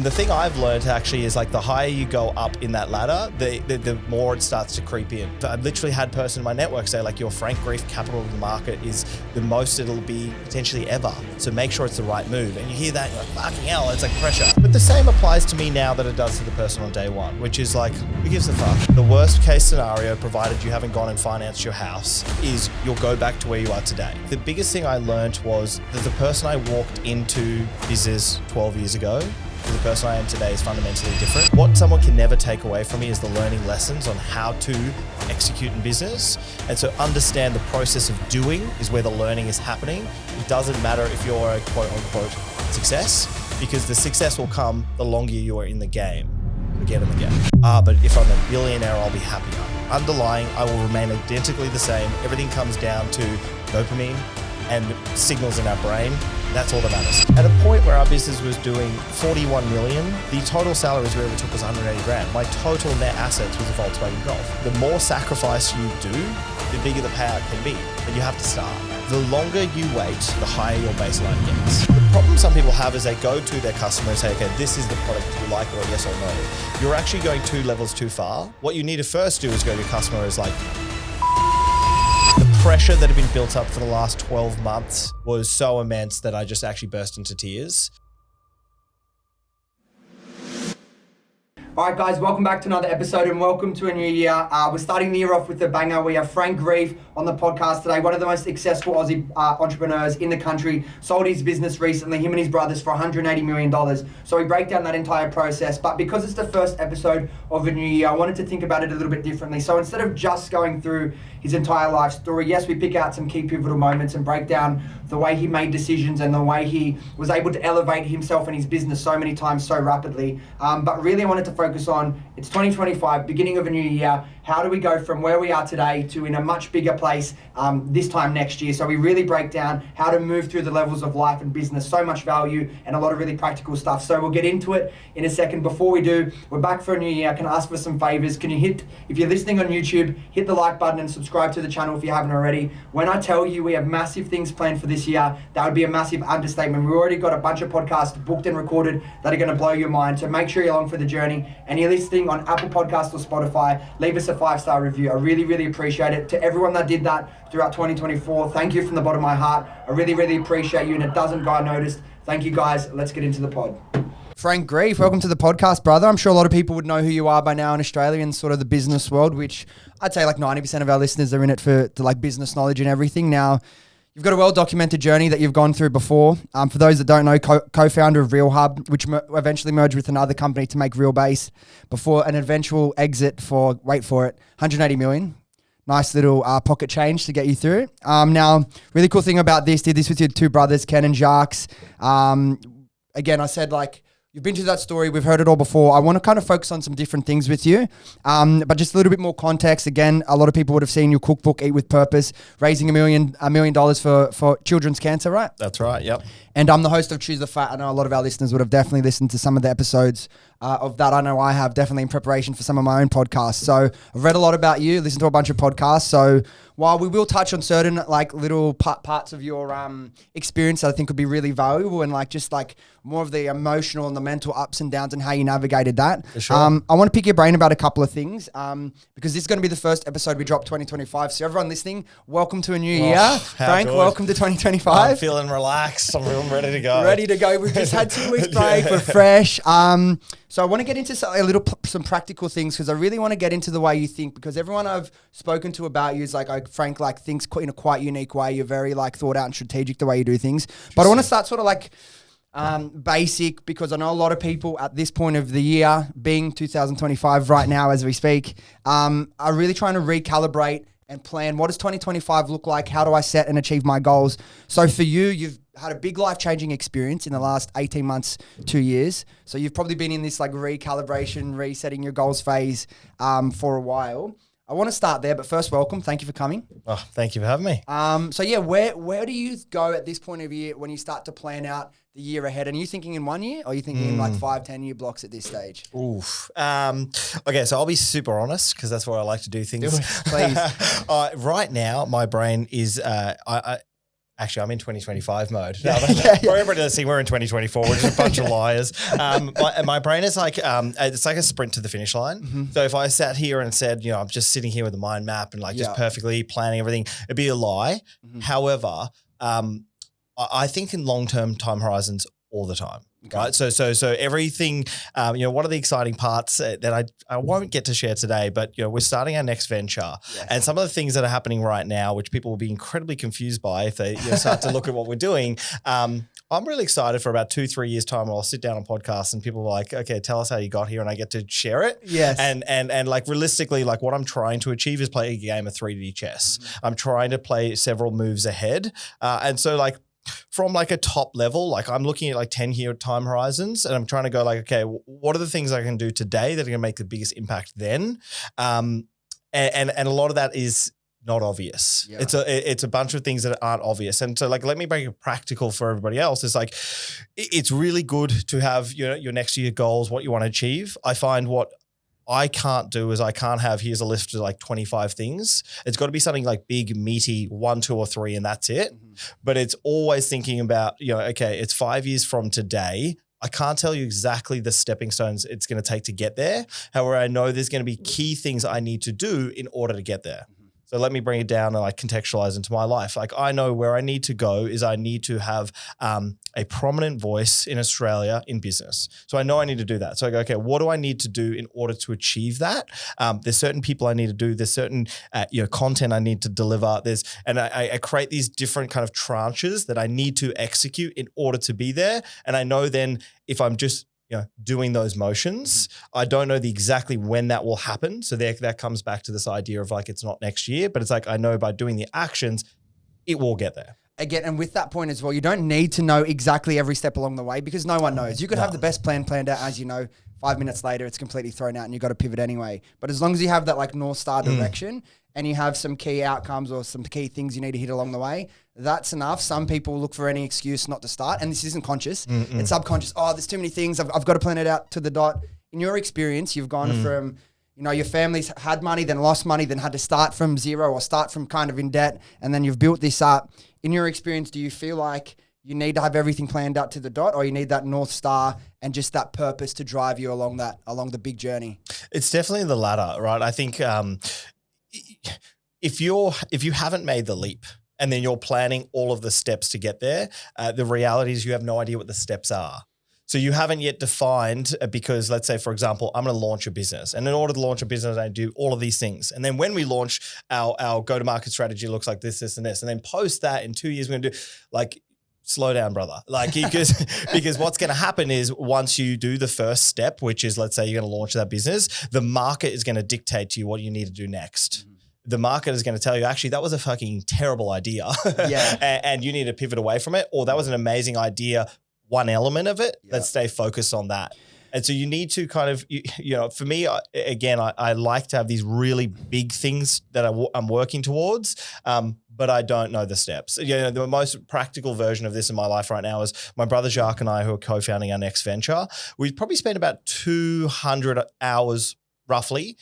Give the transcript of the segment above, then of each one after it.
the thing I've learned actually is like the higher you go up in that ladder, the more it starts to creep in. I've literally had a person in my network say like your Frank Greeff capital of the market is the most it'll be potentially ever. So make sure it's the right move. And you hear that and you're like, fucking hell, it's like pressure. But the same applies to me now that it does to the person on day one, which is like, who gives a fuck? The worst case scenario, provided you haven't gone and financed your house, is you'll go back to where you are today. The biggest thing I learned was that the person I walked into business 12 years ago to the person I am today is fundamentally different. What someone can never take away from me is the learning lessons on how to execute in business. And so understand the process of doing is where the learning is happening. It doesn't matter if you're a quote unquote success, because the success will come the longer you are in the game. Get in the game. But if I'm a billionaire, I'll be happier. Underlying, I will remain identically the same. Everything comes down to dopamine and signals in our brain. That's all that matters. At a point where our business was doing 41 million, the total salaries we ever took was 180 grand. My total net assets was a Volkswagen Golf. The more sacrifice you do, the bigger the payout can be, but you have to start. The longer you wait, the higher your baseline gets. The problem some people have is they go to their customer and say, okay, this is the product you like, or yes or no. You're actually going 2 levels too far. What you need to first do is go to your customer is like, the pressure that had been built up for the last 12 months was so immense that I just actually burst into tears. All right, guys, welcome back to another episode and welcome to a new year. We're starting the year off with a banger. We have Frank Greeff on the podcast today, one of the most successful Aussie entrepreneurs in the country. Sold his business recently, him and his brothers, for $180 million. So we break down that entire process. But because it's the first episode of a new year, I wanted to think about it a little bit differently. So instead of just going through his entire life story, yes, we pick out some key pivotal moments and break down the way he made decisions and the way he was able to elevate himself and his business so many times so rapidly. But really I wanted to focus on, it's 2025, beginning of a new year. How do we go from where we are today to in a much bigger place this time next year? So we really break down how to move through the levels of life and business, so much value and a lot of really practical stuff. So we'll get into it in a second. Before we do, we're back for a new year. Can I ask for some favors? Can you hit, if you're listening on YouTube, hit the like button and subscribe to the channel if you haven't already. When I tell you we have massive things planned for this year, that would be a massive understatement. We've already got a bunch of podcasts booked and recorded that are going to blow your mind. So make sure you're along for the journey. And you're listening on Apple Podcasts or Spotify, leave us a 5-star review. I really, really appreciate it. To everyone that did that throughout 2024, thank you from the bottom of my heart. I really, really appreciate you, and it doesn't go unnoticed. Thank you, guys. Let's get into the pod. Frank Greeff, welcome to the podcast, brother. I'm sure a lot of people would know who you are by now in Australia and sort of the business world, which I'd say like 90% of our listeners are in it for like business knowledge and everything. Now, you've got a well-documented journey that you've gone through before. For those that don't know, co-founder of RealHub, which eventually merged with another company to make RealBase before an eventual exit for, wait for it, 180 million. Nice little pocket change to get you through it. Now, really cool thing about this, did this with your 2 brothers, Ken and Jacques. Again, I said like, you've been to that story. We've heard it all before. I want to kind of focus on some different things with you, but just a little bit more context. Again, a lot of people would have seen your cookbook, Eat with Purpose, raising $1 million for children's cancer, right? That's right. Yep. And I'm the host of Choose the Fat. I know a lot of our listeners would have definitely listened to some of the episodes of that. I know I have, definitely in preparation for some of my own podcasts. So I've read a lot about you, listened to a bunch of podcasts. So while we will touch on certain like little parts of your experience that I think would be really valuable, and like just like more of the emotional and the mental ups and downs and how you navigated that. For sure. I want to pick your brain about a couple of things because this is going to be the first episode we drop 2025. So everyone listeing, welcome to a new year. Frank, good. Welcome to 2025. I'm feeling relaxed. I'm ready to go. Ready to go. We've just had 2 weeks break. We're fresh. So I want to get into some practical things because I really want to get into the way you think, because everyone I've spoken to about you is like Frank like thinks in a quite unique way. You're very like thought out and strategic the way you do things. But I want to start sort of like basic, because I know a lot of people at this point of the year, being 2025 right now as we speak, are really trying to recalibrate and plan, what does 2025 look like? How do I set and achieve my goals? So for you, you've had a big life-changing experience in the last 18 months, 2 years. So you've probably been in this like recalibration, resetting your goals phase for a while. I want to start there, but first, welcome. Thank you for coming. Oh, thank you for having me. So yeah, where do you go at this point of year when you start to plan out the year ahead? And are you thinking in 1 year, or are you thinking in like 5-10 year blocks at this stage? Oof. Okay, so I'll be super honest because that's where I like to do things. Please. Right now, my brain is Actually, I'm in 2025 mode. For everybody to see, we're in 2024. We're just a bunch of liars. My brain is like, it's like a sprint to the finish line. Mm-hmm. So if I sat here and said, I'm just sitting here with a mind map and like just perfectly planning everything, it'd be a lie. Mm-hmm. However, I think in long-term time horizons all the time. Okay. Right. So everything, one of the exciting parts that I won't get to share today, but we're starting our next venture, and some of the things that are happening right now, which people will be incredibly confused by if they start to look at what we're doing. I'm really excited for about 2-3 years time where I'll sit down on podcasts and people are like, okay, tell us how you got here, and I get to share it. Yes. And like realistically, like what I'm trying to achieve is play a game of 3D chess. Mm-hmm. I'm trying to play several moves ahead. And so like, from like a top level, like I'm looking at like 10-year time horizons and I'm trying to go like, okay, what are the things I can do today that are going to make the biggest impact then? And a lot of that is not obvious. Yeah. It's a bunch of things that aren't obvious. And so like, let me make it practical for everybody else. It's like, it's really good to have your next year goals, what you want to achieve. I find what I can't do is I can't have, here's a list of like 25 things. It's got to be something like big, meaty, 1, 2, or 3, and that's it. Mm-hmm. But it's always thinking about, okay, it's 5 years from today. I can't tell you exactly the stepping stones it's going to take to get there. However, I know there's going to be key things I need to do in order to get there. Mm-hmm. So let me bring it down and like contextualize into my life. Like I know where I need to go is I need to have a prominent voice in Australia in business. So I know I need to do that. So I go, okay, what do I need to do in order to achieve that? There's certain people I need to do. There's certain content I need to deliver. And I create these different kind of tranches that I need to execute in order to be there. And I know then if I'm just doing those motions, I don't know exactly when that will happen. So that comes back to this idea of like, it's not next year, but it's like, I know by doing the actions, it will get there. Again, and with that point as well, you don't need to know exactly every step along the way because no one knows. You could have the best plan planned out, as you know, 5 minutes later, it's completely thrown out and you've got to pivot anyway. But as long as you have that like North Star direction and you have some key outcomes or some key things you need to hit along the way, that's enough. Some people look for any excuse not to start, and this isn't conscious. Mm-mm. It's subconscious. Oh, there's too many things. I've got to plan it out to the dot. In your experience, you've gone from, your family's had money, then lost money, then had to start from zero or start from kind of in debt, and then you've built this up. In your experience, do you feel like you need to have everything planned out to the dot, or you need that North Star and just that purpose to drive you along the big journey? It's definitely the latter, right? I think if you haven't made the leap and then you're planning all of the steps to get there, the reality is you have no idea what the steps are. So you haven't yet defined, because let's say, for example, I'm going to launch a business. And in order to launch a business, I do all of these things. And then when we launch, our go-to-market strategy looks like this, this, and this. And then post that in 2 years, we're going to do like, slow down, brother. Like, because what's going to happen is once you do the first step, which is, let's say you're going to launch that business, the market is going to dictate to you what you need to do next. Mm-hmm. The market is going to tell you, actually, that was a fucking terrible idea. Yeah. and you need to pivot away from it. Or that was an amazing idea, one element of it. Let's stay focused on that. And so you need to kind of, for me, again, I like to have these really big things that I'm working towards, but I don't know the steps. The most practical version of this in my life right now is my brother Jacques and I, who are co-founding our next venture. We've probably spent about 200 hours roughly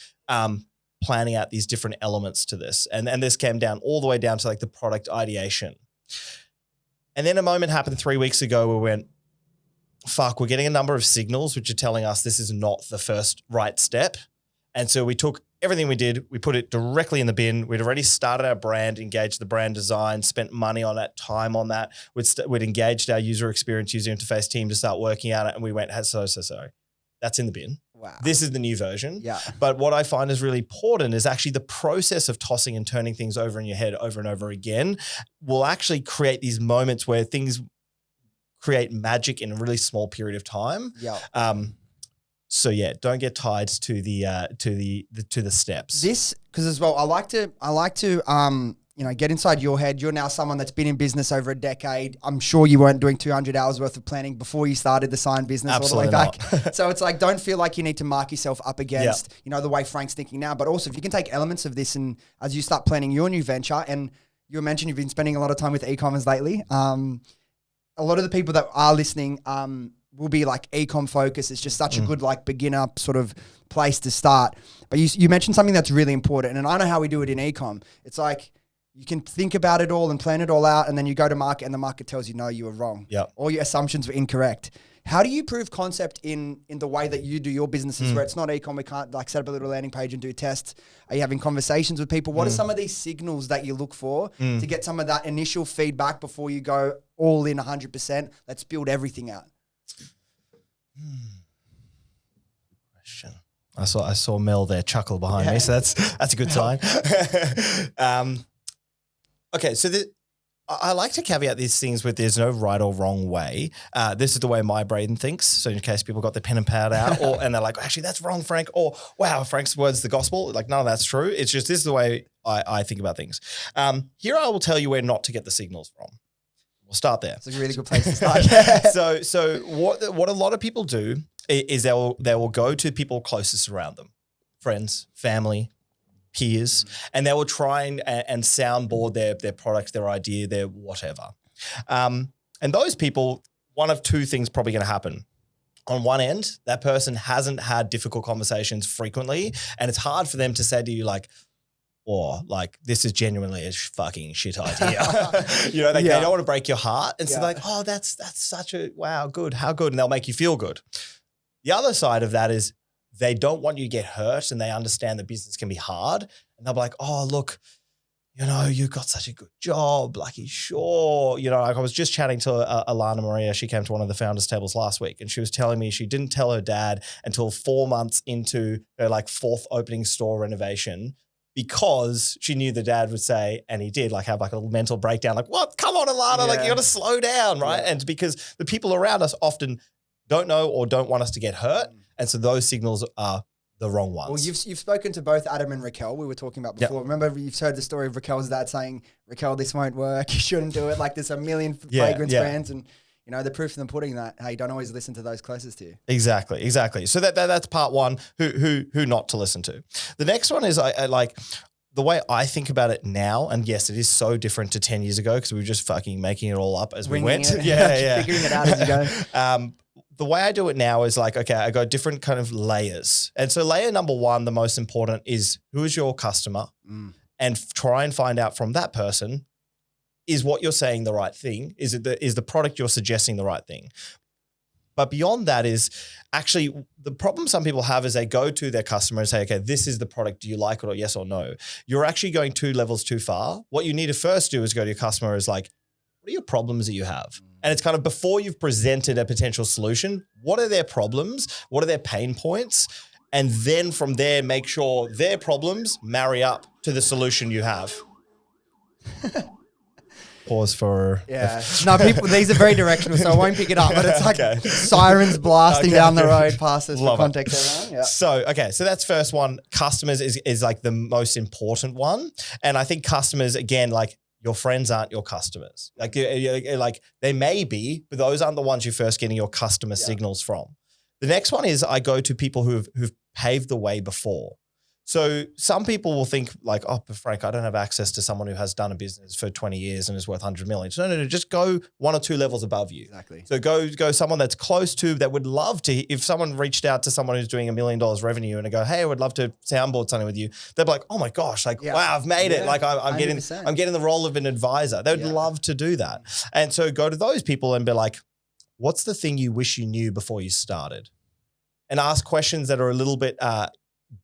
planning out these different elements to this. And this came down all the way down to like the product ideation. And then a moment happened 3 weeks ago where we went, fuck, we're getting a number of signals which are telling us this is not the first right step. And so we took everything we did, we put it directly in the bin. We'd already started our brand, engaged the brand design, spent money on that, time on that. We'd engaged our user experience, user interface team to start working on it. And we went, so. That's in the bin. Wow. This is the new version. Yeah. But what I find is really important is actually the process of tossing and turning things over in your head over and over again will actually create these moments where things create magic in a really small period of time. Yeah. So yeah, don't get tied to the steps. This, because as well, I like to get inside your head. You're now someone that's been in business over a decade. I'm sure you weren't doing 200 hours worth of planning before you started the sign business. Absolutely all the way back. Not. So it's like, don't feel like you need to mark yourself up against, the way Frank's thinking now, but also if you can take elements of this and as you start planning your new venture, and you mentioned you've been spending a lot of time with e-commerce lately. A lot of the people that are listening will be like e-com focused. It's just such a good like beginner sort of place to start. But you mentioned something that's really important, and I know how we do it in e-com. It's like You can think about it all and plan it all out, and then you go to market and the market tells you, no, you were wrong. Yep. All your assumptions were incorrect. How do you prove concept in the way that you do your businesses where it's not e-com, we can't like set up a little landing page and do tests? Are you having conversations with people? What are some of these signals that you look for to get some of that initial feedback before you go all in 100%? Let's build everything out. Question. I saw Mel there chuckle behind me, so that's a good sign. Okay, so I like to caveat these things with there's no right or wrong way. This is the way my brain thinks. So in case people got their pen and pad out and they're like, actually, that's wrong, Frank. Or, wow, Frank's word's the gospel. Like, none of that's true. It's just this is the way I think about things. Here I will tell you where not to get the signals from. We'll start there. It's a really good place to start. So what a lot of people do is they will go to people closest around them, friends, family, peers, and they will try and soundboard their product, their idea, their whatever. And those people, one of two things probably going to happen. On one end, that person hasn't had difficult conversations frequently, and it's hard for them to say to you like, or like, this is genuinely a fucking shit idea. They don't want to break your heart. And so like, oh, that's such a, wow, good, how good. And they'll make you feel good. The other side of that is they don't want you to get hurt and they understand the business can be hard. And they'll be like, oh, look, you got such a good job. Like, sure. Like I was just chatting to Alana Maria. She came to one of the founders tables last week and she was telling me she didn't tell her dad until 4 months into her like 4th opening store renovation, because she knew the dad would say, and he did, like have like a little mental breakdown, like, what? Come on, Alana, like you got to slow down, right? Yeah. And because the people around us often don't know or don't want us to get hurt. And so those signals are the wrong ones. Well, you've spoken to both Adam and Raquel, we were talking about before. Yep. Remember, you've heard the story of Raquel's dad saying, Raquel, this won't work. You shouldn't do it. Like there's a million fragrance brands and the proof in the pudding that, hey, don't always listen to those closest to you. Exactly. So that's part one, who not to listen to. The next one is I like the way I think about it now, and yes, it is so different to 10 years ago because we were just fucking making it all up as we went. Figuring it out as you go. The way I do it now is like, okay, I got different kind of layers. And so layer number one, the most important is who is your customer and try and find out from that person, is what you're saying the right thing? Is the product you're suggesting the right thing? But beyond that is actually the problem some people have is they go to their customer and say, okay, this is the product. Do you like it or yes or no? You're actually going 2 levels too far. What you need to first do is go to your customer is like, what are your problems that you have? And it's kind of before you've presented a potential solution, what are their problems? What are their pain points? And then from there, make sure their problems marry up to the solution you have. Pause for... Yeah. No, people, these are very directional, so I won't pick it up, but it's like sirens blasting down the road past us for context. Yeah. So that's first one. Customers is like the most important one. And I think customers, again, like, your friends aren't your customers. Like they may be, but those aren't the ones you're first getting your customer signals from. The next one is I go to people who've paved the way before. So some people will think like, oh, but Frank, I don't have access to someone who has done a business for 20 years and is worth 100 million. So no, just go 1 or 2 levels above you. Exactly. So go someone that's close to, that would love to, if someone reached out to someone who's doing $1 million revenue and they go, hey, I would love to soundboard something with you. They'd be like, oh my gosh, like, wow, I've made it. Like I'm getting the role of an advisor. They would love to do that. And so go to those people and be like, what's the thing you wish you knew before you started? And ask questions that are a little bit,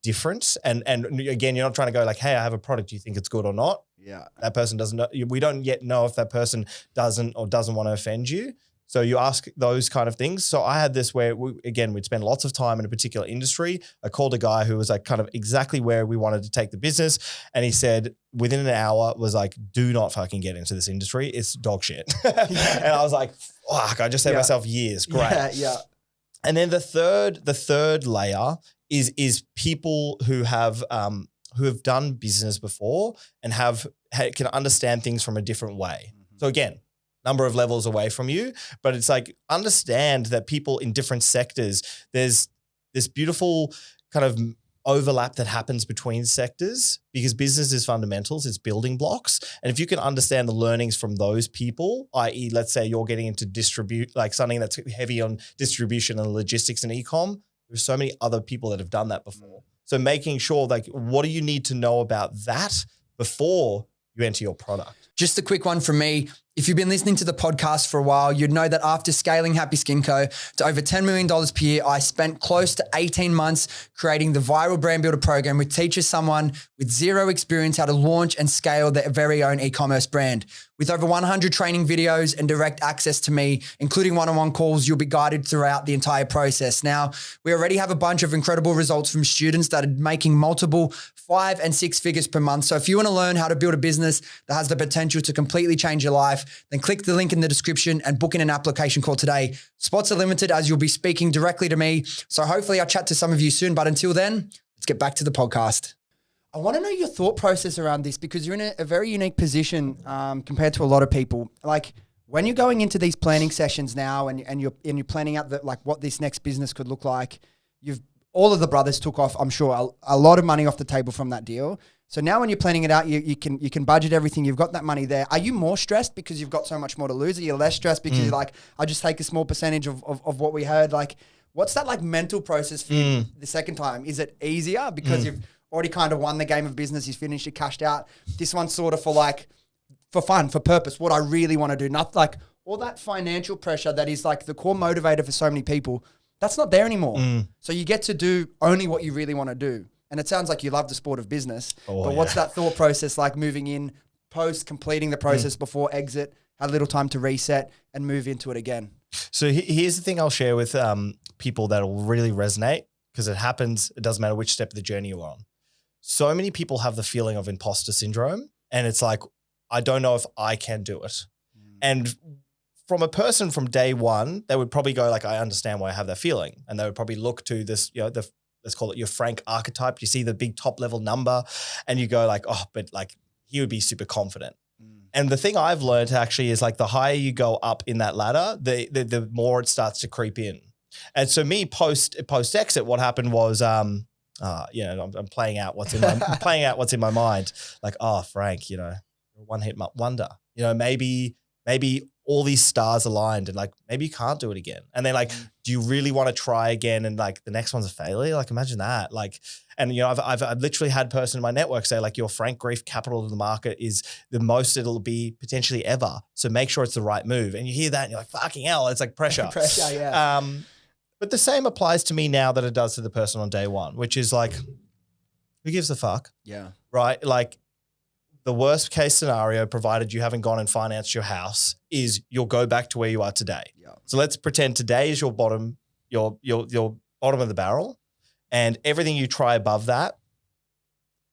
different. And again, you're not trying to go like, hey, I have a product. Do you think it's good or not? Yeah. That person doesn't know. We don't yet know if that person doesn't want to offend you. So you ask those kind of things. So I had this where we'd spend lots of time in a particular industry. I called a guy who was like kind of exactly where we wanted to take the business. And he said within an hour was like, do not fucking get into this industry. It's dog shit. And I was like, fuck, I just saved myself years. Great. Yeah. And then the third layer is people who have done business before and can understand things from a different way. So again, number of levels away from you, but it's like understand that people in different sectors, there's this beautiful kind of overlap that happens between sectors because business is fundamentals, it's building blocks. And if you can understand the learnings from those people, i.e. let's say you're getting into like something that's heavy on distribution and logistics and e-com, there's so many other people that have done that before. So making sure like, what do you need to know about that before you enter your product. Just a quick one from me. If you've been listening to the podcast for a while, you'd know that after scaling Happy Skin Co. to over $10 million per year, I spent close to 18 months creating the viral brand builder program, which teaches someone with zero experience how to launch and scale their very own e-commerce brand. With over 100 training videos and direct access to me, including one-on-one calls, you'll be guided throughout the entire process. Now, we already have a bunch of incredible results from students that are making multiple 5 and 6 figures per month. So if you want to learn how to build a business that has the potential to completely change your life, then click the link in the description and book in an application call today. Spots are limited as you'll be speaking directly to me. So hopefully I'll chat to some of you soon. But until then, let's get back to the podcast. I want to know your thought process around this because you're in a very unique position compared to a lot of people. Like when you're going into these planning sessions now and you're planning out what this next business could look like, all of the brothers took off, I'm sure, a lot of money off the table from that deal. So now when you're planning it out, you can budget everything. You've got that money there. Are you more stressed because you've got so much more to lose? Are you less stressed because you're like, I'll just take a small percentage of what we heard? Like, what's that like mental process for you the second time? Is it easier because you've already kind of won the game of business, you finished, you cashed out? This one's sort of for fun, for purpose, what I really want to do. Not like all that financial pressure that is like the core motivator for so many people. That's not there anymore. So you get to do only what you really want to do. And it sounds like you love the sport of business, but what's that thought process like moving in, post completing the process before exit, had a little time to reset and move into it again? So here's the thing I'll share with people that will really resonate because it happens. It doesn't matter which step of the journey you're on. So many people have the feeling of imposter syndrome and it's like, I don't know if I can do it. And from a person from day one, they would probably go like, I understand why I have that feeling. And they would probably look to this, let's call it your Frank archetype. You see the big top level number and you go like, oh, but like he would be super confident. And the thing I've learned actually is like the higher you go up in that ladder, the more it starts to creep in. And so me post exit, what happened was, I'm playing out what's in my mind. Like, oh, Frank, one hit wonder, maybe all these stars aligned and like, maybe you can't do it again. And then like, do you really want to try again? And like the next one's a failure. Like imagine that. Like, and I've literally had a person in my network say like your Frank Greeff capital of the market is the most it'll be potentially ever. So make sure it's the right move. And you hear that and you're like, fucking hell, it's like pressure. Pressure, yeah. But the same applies to me now that it does to the person on day one, which is like, who gives a fuck? Yeah. Right? Like the worst case scenario, provided you haven't gone and financed your house, is you'll go back to where you are today. Yeah. So let's pretend today is your bottom, your bottom of the barrel, and everything you try above that,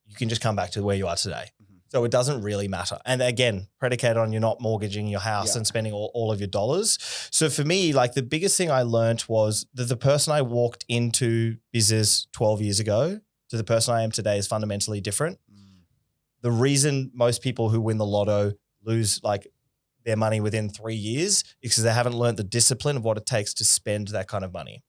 you can just come back to where you are today. So it doesn't really matter. And again, predicated on you're not mortgaging your house and spending all of your dollars. So for me, like the biggest thing I learned was that the person I walked into business 12 years ago to the person I am today is fundamentally different. The reason most people who win the lotto lose like their money within 3 years is because they haven't learned the discipline of what it takes to spend that kind of money.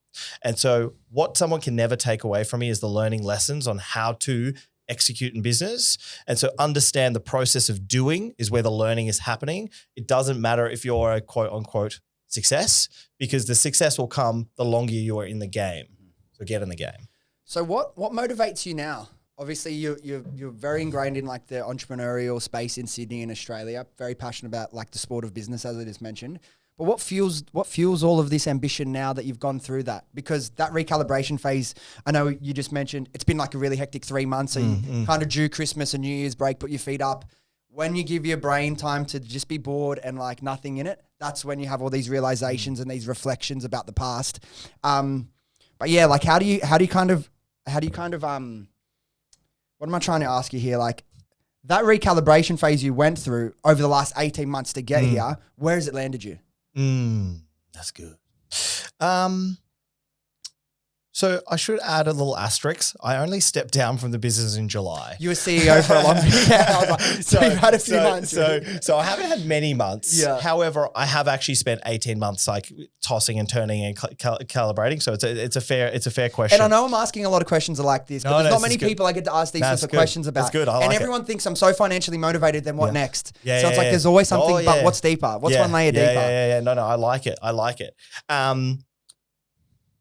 And so what someone can never take away from me is the learning lessons on how to execute in business. And so understand the process of doing is where the learning is happening. It doesn't matter if you're a quote unquote success because the success will come the longer you are in the game. So get in the game. So what motivates you now? Obviously, you're very ingrained in like the entrepreneurial space in Sydney and Australia. Very passionate about like the sport of business, as I just mentioned. But what fuels all of this ambition now that you've gone through that? Because that recalibration phase, I know you just mentioned, it's been like a really hectic 3 months. So you kind of due Christmas and New Year's break, put your feet up. When you give your brain time to just be bored and like nothing in it, that's when you have all these realizations and these reflections about the past. But yeah, like how do you kind of what am I trying to ask you here? Like that recalibration phase you went through over the last 18 months to get here, where has it landed you? That's good. So I should add a little asterisk. I only stepped down from the business in July. You were CEO for a long time. Yeah, I was like, so you've had a few months. So I haven't had many months. Yeah. However, I have actually spent 18 months like tossing and turning and calibrating. So it's a fair question. And I know I'm asking a lot of questions like this, but there's not many people I get to ask these sorts of questions about. That's good. I like and everyone thinks I'm so financially motivated, then what next? Yeah, so it's like there's always something, but what's deeper? What's one layer deeper? Yeah. No, I like it.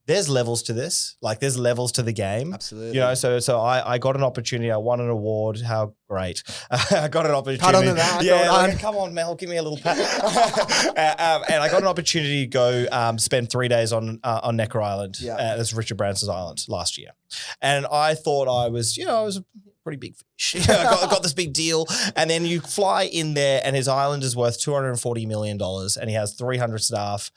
there's levels to this. Like there's levels to the game. Absolutely. You know, so I got an opportunity. I won an award. How great. I got an opportunity. Pat on the back. Yeah. Like, come on, Mel, give me a little pat. And I got an opportunity to go spend 3 days on Necker Island. Yeah. That's Richard Branson's island last year. And I thought I was a pretty big fish. I got this big deal. And then you fly in there and his island is worth $240 million and he has 300 staff.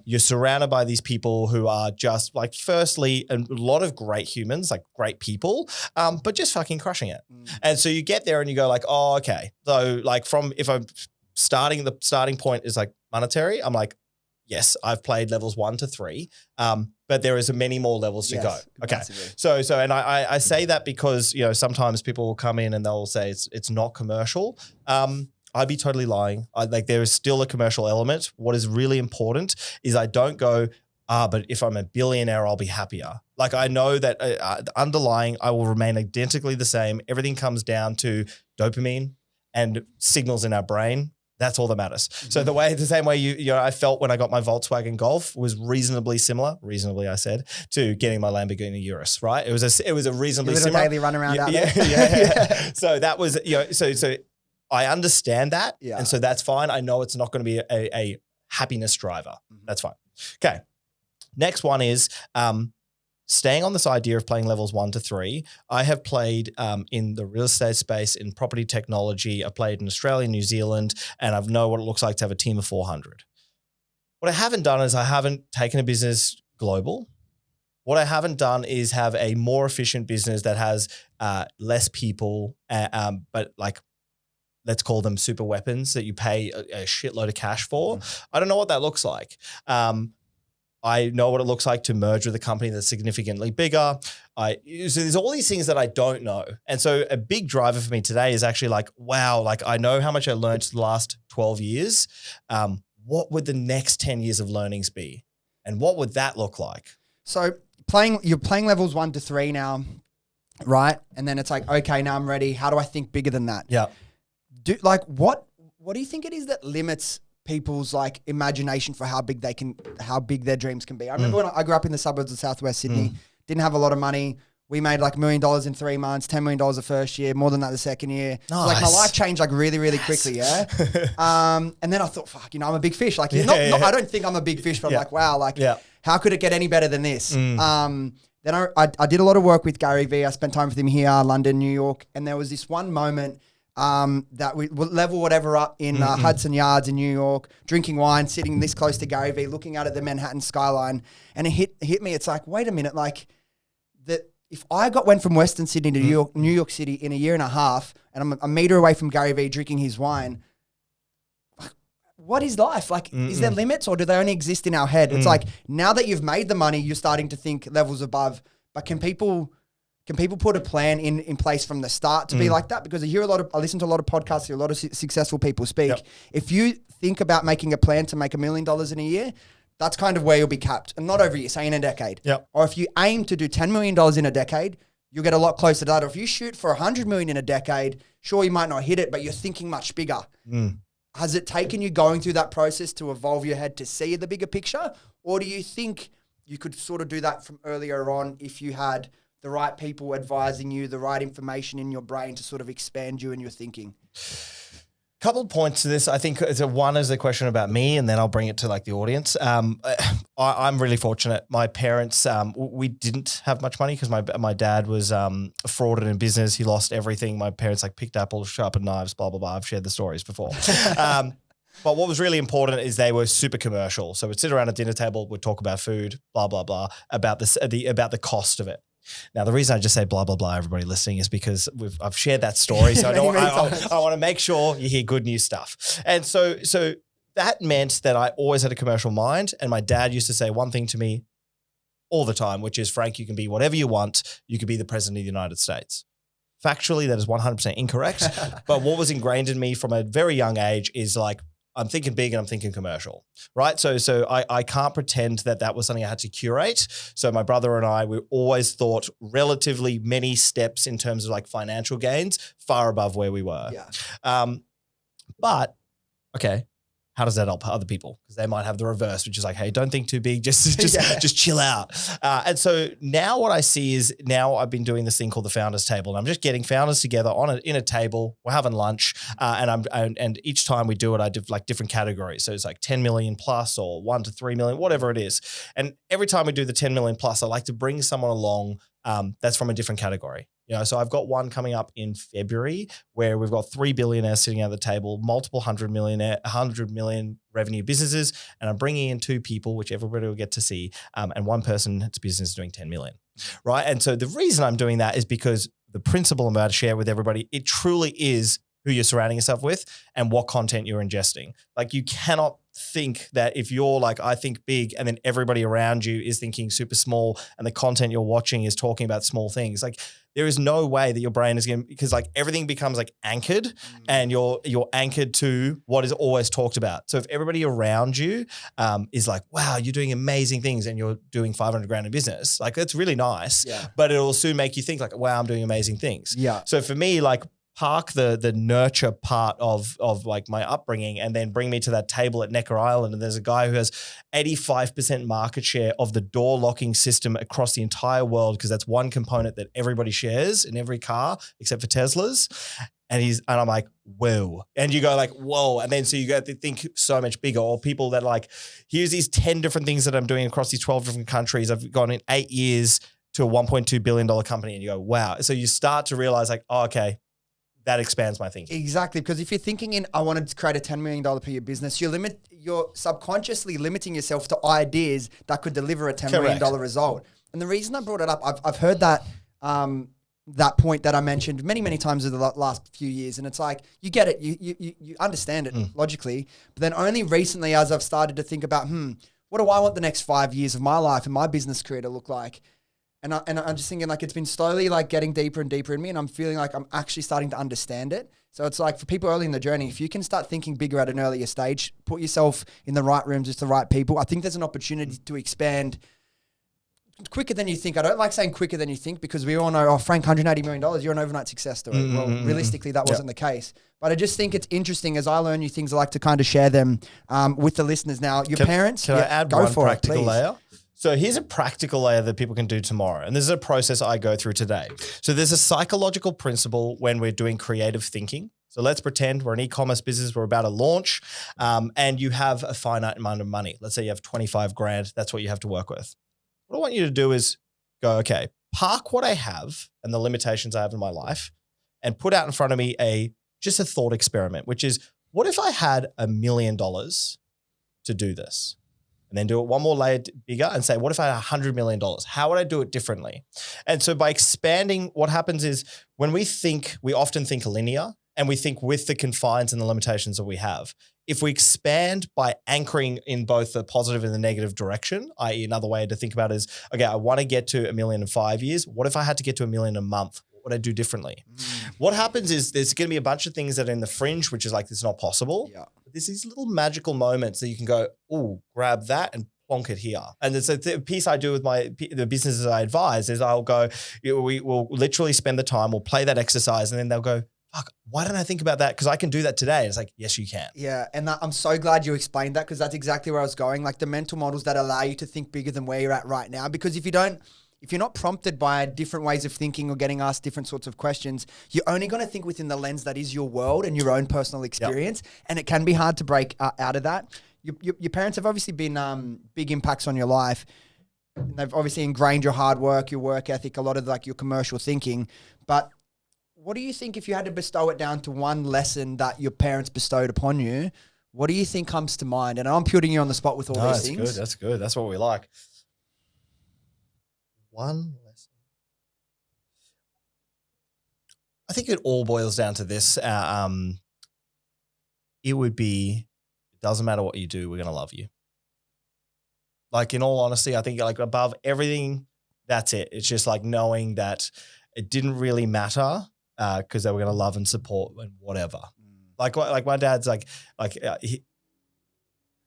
You're surrounded by these people who are just like, firstly, a lot of great humans, like great people, but just fucking crushing it. And so you get there and you go like, oh, okay. So like if I'm starting, the starting point is like monetary, I'm like, yes, I've played levels 1 to 3, but there is many more levels to go. Okay. So, and I say that because, you know, sometimes people will come in and they'll say it's not commercial. I'd be totally lying. Like there is still a commercial element. What is really important is I don't go, but if I'm a billionaire, I'll be happier. Like I know that underlying, I will remain identically the same. Everything comes down to dopamine and signals in our brain. That's all that matters. So the same way you know, I felt when I got my Volkswagen Golf was reasonably similar, I said, to getting my Lamborghini Urus, right? It was a reasonably similar daily run around out there. Yeah. So that was, you know, so I understand that. Yeah. And so that's fine. I know it's not going to be a happiness driver. That's fine. Okay. Next one is staying on this idea of playing levels 1 to 3. I have played in the real estate space, in property technology. I played in Australia, New Zealand, and I know what it looks like to have a team of 400. What I haven't done is I haven't taken a business global. What I haven't done is have a more efficient business that has less people, but like, let's call them super weapons that you pay a shitload of cash for. I don't know what that looks like. I know what it looks like to merge with a company that's significantly bigger. So there's all these things that I don't know. And so a big driver for me today is actually like, wow, like I know how much I learned the last 12 years. What would the next 10 years of learnings be? And what would that look like? So you're playing levels 1 to 3 now, right? And then it's like, okay, now I'm ready. How do I think bigger than that? Yeah. What do you think it is that limits people's like imagination for how big their dreams can be? I remember when I grew up in the suburbs of Southwest Sydney, didn't have a lot of money. We made like $1 million in 3 months, $10 million the first year, more than that the second year. Nice. So like my life changed like really, really quickly. Yeah. And then I thought, fuck, you know, I'm a big fish. Like I don't think I'm a big fish, but I'm like, wow, like how could it get any better than this? Then I did a lot of work with Gary Vee. I spent time with him here, London, New York. And there was this one moment that we would level whatever up in Hudson Yards in New York, drinking wine, sitting this close to Gary Vee, looking out at the Manhattan skyline. And it hit me. It's like, wait a minute, like that. If I went from Western Sydney to New York City in a year and a half, and I'm a meter away from Gary Vee drinking his wine, what is life? Like, is there limits or do they only exist in our head? It's like, now that you've made the money, you're starting to think levels above, but can people put a plan in place from the start to be like that? Because I listen to a lot of podcasts, hear a lot of successful people speak. Yep. If you think about making a plan to make $1 million in a year, that's kind of where you'll be capped, and not over a year, say in a decade. Yep. Or if you aim to do $10 million in a decade, you'll get a lot closer to that. Or if you shoot for $100 million in a decade, sure, you might not hit it, but you're thinking much bigger. Has it taken you going through that process to evolve your head to see the bigger picture? Or do you think you could sort of do that from earlier on if you had the right people advising you, the right information in your brain to sort of expand you and your thinking? Couple of points to this. I think one is a question about me, and then I'll bring it to like the audience. I'm really fortunate. My parents, we didn't have much money because my dad was frauded in business. He lost everything. My parents like picked apples, sharpened knives, blah, blah, blah. I've shared the stories before. But what was really important is they were super commercial. So we'd sit around a dinner table, we'd talk about food, blah, blah, blah, about the cost of it. Now, the reason I just say blah, blah, blah, everybody listening, is because I've shared that story. So I want to make sure you hear good news stuff. And so that meant that I always had a commercial mind. And my dad used to say one thing to me all the time, which is, Frank, you can be whatever you want. You could be the president of the United States. Factually, that is 100% incorrect. But what was ingrained in me from a very young age is like, I'm thinking big and I'm thinking commercial, right? So I can't pretend that was something I had to curate. So my brother and I, we always thought relatively many steps in terms of like financial gains far above where we were. Yeah. But okay, how does that help other people? Because they might have the reverse, which is like, hey, don't think too big, just chill out. And so now what I see is now I've been doing this thing called the Founders Table, and I'm just getting founders together in a table. We're having lunch, and each time we do it, I do like different categories. So it's like 10 million plus or 1 to 3 million, whatever it is. And every time we do the 10 million plus, I like to bring someone along that's from a different category. So I've got one coming up in February where we've got 3 billionaires sitting at the table, multiple 100 million revenue businesses, and I'm bringing in 2 people, which everybody will get to see, and one person's business is doing 10 million, right? And so the reason I'm doing that is because the principle I'm about to share with everybody, it truly is who you're surrounding yourself with and what content you're ingesting. Like you cannot think that if you're like, I think big, and then everybody around you is thinking super small and the content you're watching is talking about small things. Like there is no way that your brain is going to, because like everything becomes like anchored and you're anchored to what is always talked about. So if everybody around you is like, wow, you're doing amazing things and you're doing 500 grand in business, like that's really nice, but it'll soon make you think like, wow, I'm doing amazing things. Yeah. So for me, like park the nurture part of like my upbringing and then bring me to that table at Necker Island. And there's a guy who has 85% market share of the door locking system across the entire world, because that's one component that everybody shares in every car except for Teslas. And I'm like, whoa. And you go like, whoa. And then so you go to think so much bigger, or people that like, here's these 10 different things that I'm doing across these 12 different countries. I've gone in 8 years to a $1.2 billion company, and you go, wow. So you start to realize like, oh, okay, that expands my thinking. Exactly. Because if you're thinking in, I wanted to create a $10 million per year business, you're subconsciously limiting yourself to ideas that could deliver a $10 million result. And the reason I brought it up, I've heard that, that point that I mentioned many, many times over the last few years. And it's like, you get it, you understand it logically, but then only recently as I've started to think about, what do I want the next 5 years of my life and my business career to look like? And I'm just thinking like it's been slowly like getting deeper and deeper in me, and I'm feeling like I'm actually starting to understand it. So it's like for people early in the journey, if you can start thinking bigger at an earlier stage, put yourself in the right rooms with the right people, I think there's an opportunity to expand quicker than you think. I don't like saying quicker than you think, because we all know, oh, Frank, $180 million, you're an overnight success story. Well, realistically, that wasn't the case. But I just think it's interesting as I learn new things, I like to kind of share them with the listeners. Now, your parents, can I add one practical layer? So here's a practical layer that people can do tomorrow. And this is a process I go through today. So there's a psychological principle when we're doing creative thinking. So let's pretend we're an e-commerce business, we're about to launch, and you have a finite amount of money. Let's say you have 25 grand. That's what you have to work with. What I want you to do is go, okay, park what I have and the limitations I have in my life and put out in front of me just a thought experiment, which is, what if I had $1 million to do this? And then do it one more layer bigger and say, what if I had $100 million? How would I do it differently? And so by expanding, what happens is when we often think linear, and we think with the confines and the limitations that we have. If we expand by anchoring in both the positive and the negative direction, i.e. another way to think about it is, okay, I want to get to $1 million in 5 years. What if I had to get to $1 million a month? What would I do differently? What happens is there's going to be a bunch of things that are in the fringe, which is like, it's not possible. Yeah. But there's these little magical moments that you can go, oh, grab that and plonk it here. And it's a piece I do with the businesses I advise is I'll go, we will literally spend the time, we'll play that exercise, and then they'll go, fuck, why don't I think about that? Because I can do that today. And it's like, yes, you can. Yeah. And I'm so glad you explained that, because that's exactly where I was going. Like the mental models that allow you to think bigger than where you're at right now. Because if you're not prompted by different ways of thinking or getting asked different sorts of questions, you're only going to think within the lens that is your world and your own personal experience. Yep. And it can be hard to break out of that. Your parents have obviously been big impacts on your life. They've obviously ingrained your hard work, your work ethic, a lot of like your commercial thinking. But what do you think, if you had to bestow it down to one lesson that your parents bestowed upon you, what do you think comes to mind? And I'm putting you on the spot with all these things. That's good. That's what we like. One lesson. I think it all boils down to this. It would be, it doesn't matter what you do, we're going to love you. Like, in all honesty, I think like above everything, that's it. It's just like knowing that it didn't really matter because they were going to love and support and whatever. Like my dad's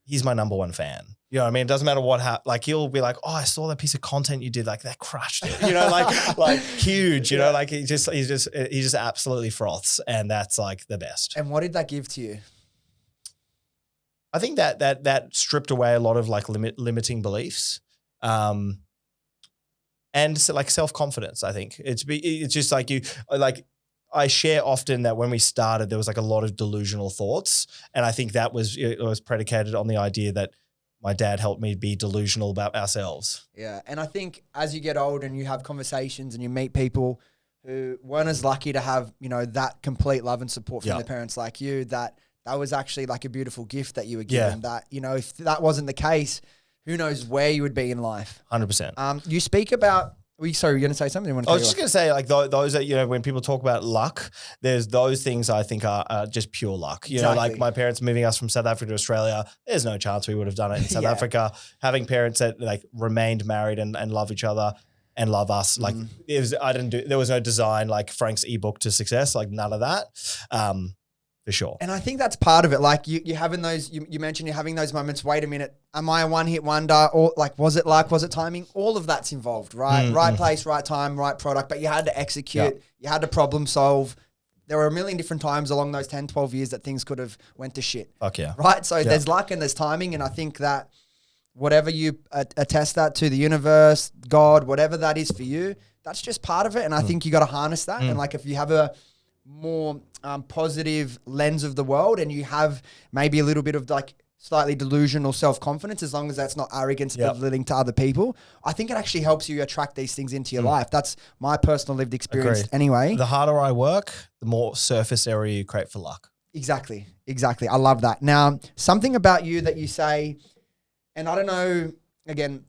he's my number one fan. You know what I mean? It doesn't matter what like he'll be like, oh, I saw that piece of content you did, like that crushed it. You know, like huge, you know, like he just absolutely froths, and that's like the best. And what did that give to you? I think that stripped away a lot of like limiting beliefs. And so like self-confidence, I think it's just like I share often that when we started, there was like a lot of delusional thoughts. And I think it was predicated on the idea that my dad helped me be delusional about ourselves. Yeah. And I think as you get older and you have conversations and you meet people who weren't as lucky to have, that complete love and support from their parents like you, that was actually like a beautiful gift that you were given. That, if that wasn't the case, who knows where you would be in life. 100%. You speak about, sorry, you're going to say something? I was just going to say, like those that, when people talk about luck, there's those things I think are just pure luck. Like my parents moving us from South Africa to Australia, there's no chance we would have done it in South Africa. Having parents that like remained married and love each other and love us. Like there was no design like Frank's ebook to success, like none of that. For sure. And I think that's part of it. Like you having those, you mentioned you're having those moments. Wait a minute. Am I a one-hit wonder? Or like, was it luck? Was it timing? All of that's involved, right? Right place, right time, right product. But you had to execute. Yep. You had to problem solve. There were a million different times along those 10, 12 years that things could have went to shit. Fuck yeah. Right? So there's luck and there's timing. And I think that whatever you attest that to the universe, God, whatever that is for you, that's just part of it. And I think you got to harness that. And like if you have a more positive lens of the world and you have maybe a little bit of like slightly delusional self-confidence, as long as that's not arrogance belittling to other people, I think it actually helps you attract these things into your life. That's my personal lived experience. Agreed. Anyway. The harder I work, the more surface area you create for luck. Exactly. I love that. Now, something about you that you say, and I don't know, again,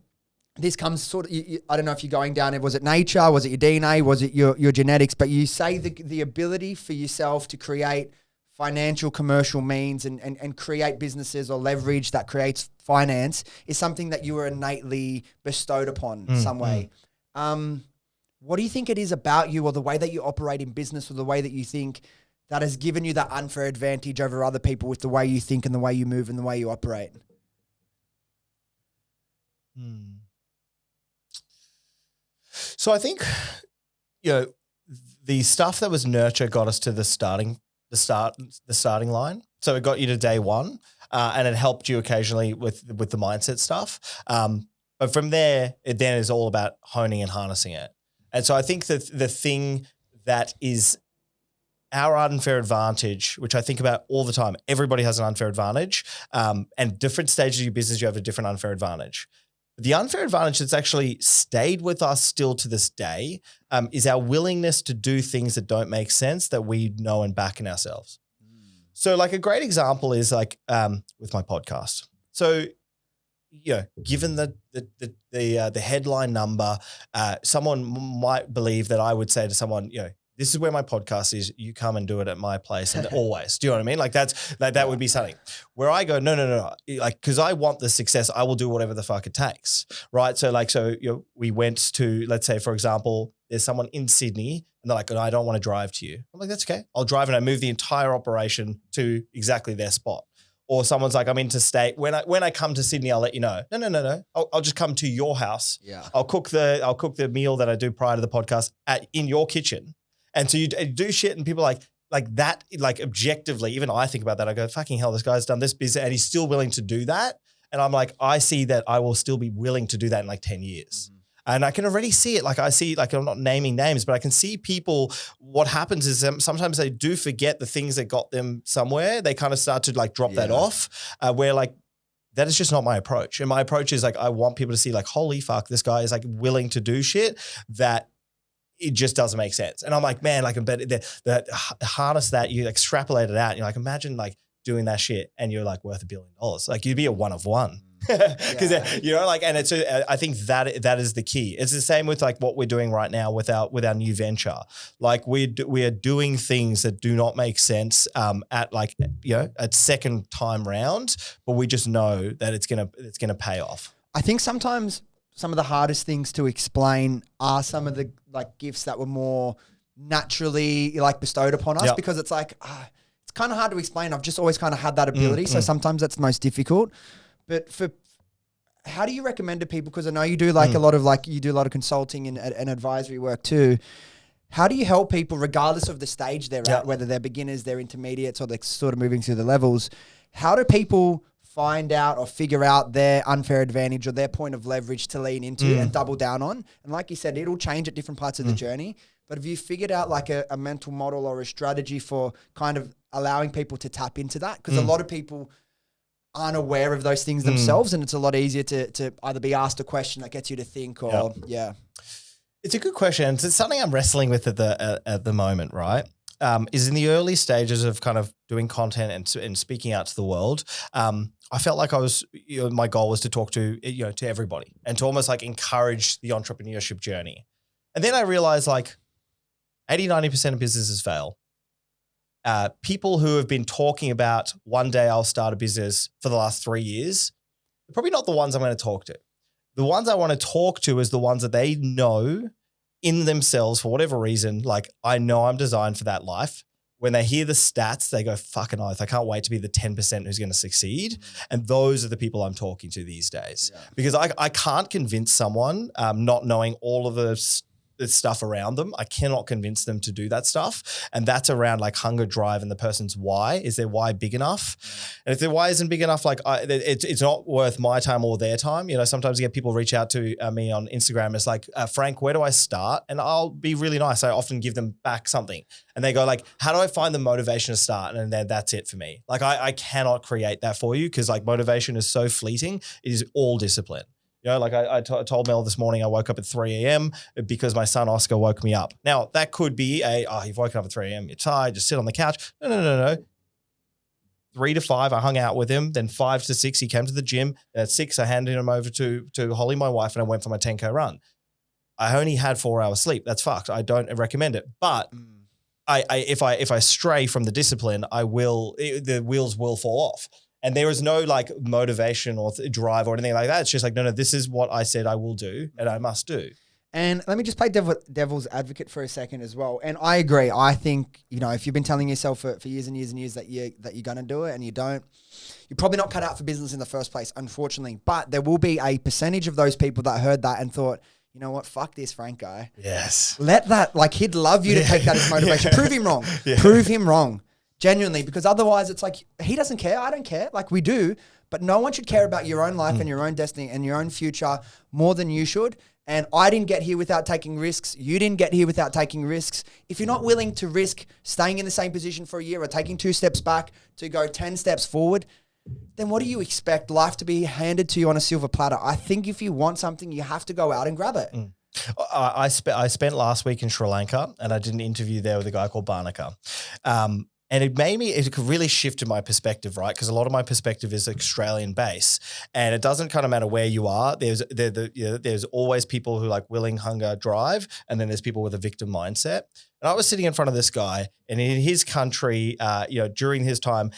this comes sort of, I don't know if you're going down, was it nature, was it your DNA, was it your genetics, but you say the ability for yourself to create financial, commercial means and create businesses or leverage that creates finance is something that you were innately bestowed upon some way. What do you think it is about you or the way that you operate in business or the way that you think that has given you that unfair advantage over other people with the way you think and the way you move and the way you operate? So I think, the stuff that was nurture got us to the starting line. So it got you to day one, and it helped you occasionally with the mindset stuff. But from there, it then is all about honing and harnessing it. And so I think that the thing that is our unfair advantage, which I think about all the time, everybody has an unfair advantage, and different stages of your business, you have a different unfair advantage. The unfair advantage that's actually stayed with us still to this day is our willingness to do things that don't make sense that we know and back in ourselves. So like a great example is like with my podcast. So, given the headline number, someone might believe that I would say to someone, this is where my podcast is. You come and do it at my place, and always. Do you know what I mean? Like that would be something where I go, no. Like, because I want the success, I will do whatever the fuck it takes, right? So we went to, let's say, for example, there's someone in Sydney, and they're like, I don't want to drive to you. I'm like, that's okay. I'll drive, and I move the entire operation to exactly their spot. Or someone's like, I'm interstate. When I come to Sydney, I'll let you know. No. I'll just come to your house. Yeah. I'll cook the meal that I do prior to the podcast in your kitchen. And so you do shit and people like that, like objectively, even I think about that. I go, fucking hell, this guy's done this business and he's still willing to do that. And I'm like, I see that I will still be willing to do that in like 10 years. And I can already see it. Like I see, like I'm not naming names, but I can see people, what happens is sometimes they do forget the things that got them somewhere. They kind of start to like drop that off where like, that is just not my approach. And my approach is like, I want people to see like, holy fuck, this guy is like willing to do shit that it just doesn't make sense. And I'm like, man, like that harness that, you extrapolate it out. And you're like, imagine like doing that shit and you're like worth $1 billion. Like you'd be a one of one. Because and it's I think that is the key. It's the same with like what we're doing right now with our new venture. Like we are doing things that do not make sense at like at second time round, but we just know that it's gonna pay off. I think sometimes some of the hardest things to explain are some of the like gifts that were more naturally like bestowed upon us because it's like it's kind of hard to explain. I've just always kind of had that ability, so sometimes that's the most difficult. But how do you recommend to people? Because I know you do like a lot of consulting and advisory work too. How do you help people regardless of the stage they're at, whether they're beginners, they're intermediates, or they're sort of moving through the levels? How do people find out or figure out their unfair advantage or their point of leverage to lean into and double down on. And like you said, it'll change at different parts of the journey. But have you figured out like a mental model or a strategy for kind of allowing people to tap into that? Because a lot of people aren't aware of those things themselves, and it's a lot easier to either be asked a question that gets you to think or It's a good question. It's something I'm wrestling with at the moment, right? Is in the early stages of kind of doing content and speaking out to the world. I felt like my goal was to talk to everybody and to almost like encourage the entrepreneurship journey. And then I realized like 80-90% of businesses fail. People who have been talking about one day I'll start a business for the last 3 years, they're probably not the ones I'm going to talk to. The ones I want to talk to is the ones that they know in themselves for whatever reason, like I know I'm designed for that life. When they hear the stats, they go, fucking oath, I can't wait to be the 10% who's going to succeed. And those are the people I'm talking to these days. Yeah. Because I can't convince someone not knowing all of the stuff around them. I cannot convince them to do that stuff. And that's around like hunger, drive, and the person's why. Is their why big enough? And if their why isn't big enough, like it's not worth my time or their time. You know, sometimes you get people reach out to me on Instagram. It's like, Frank, where do I start? And I'll be really nice. I often give them back something. And they go like, how do I find the motivation to start? And then that's it for me. Like I cannot create that for you because like motivation is so fleeting. It is all discipline. You know, like I told Mel this morning, I woke up at 3 a.m. because my son Oscar woke me up. Now, that could be you've woken up at 3 a.m., you're tired, just sit on the couch. No. 3 to 5, I hung out with him. Then 5 to 6, he came to the gym. At 6, I handed him over to Holly, my wife, and I went for my 10K run. I only had 4 hours sleep. That's fucked. I don't recommend it. But if I stray from the discipline, the wheels will fall off. And there is no like motivation or drive or anything like that. It's just like, no, this is what I said I will do and I must do. And let me just play devil's advocate for a second as well. And I agree. I think, if you've been telling yourself for years and years and years that you're going to do it and you don't, you're probably not cut out for business in the first place, unfortunately. But there will be a percentage of those people that heard that and thought, you know what, fuck this Frank guy. Yes. Let that, like he'd love you to take that as motivation. Prove him wrong. Prove him wrong. Genuinely, because otherwise it's like, he doesn't care, I don't care, like we do, but no one should care about your own life and your own destiny and your own future more than you should. And I didn't get here without taking risks. You didn't get here without taking risks. If you're not willing to risk staying in the same position for a year or taking 2 steps back to go 10 steps forward, then what do you expect life to be handed to you on a silver platter? I think if you want something, you have to go out and grab it. I spent last week in Sri Lanka and I did an interview there with a guy called Barnaka. And it really shifted my perspective, right? Because a lot of my perspective is Australian base, and it doesn't kind of matter where you are. There's always people who like willing, hunger, drive, and then there's people with a victim mindset. And I was sitting in front of this guy, and in his country, during his time,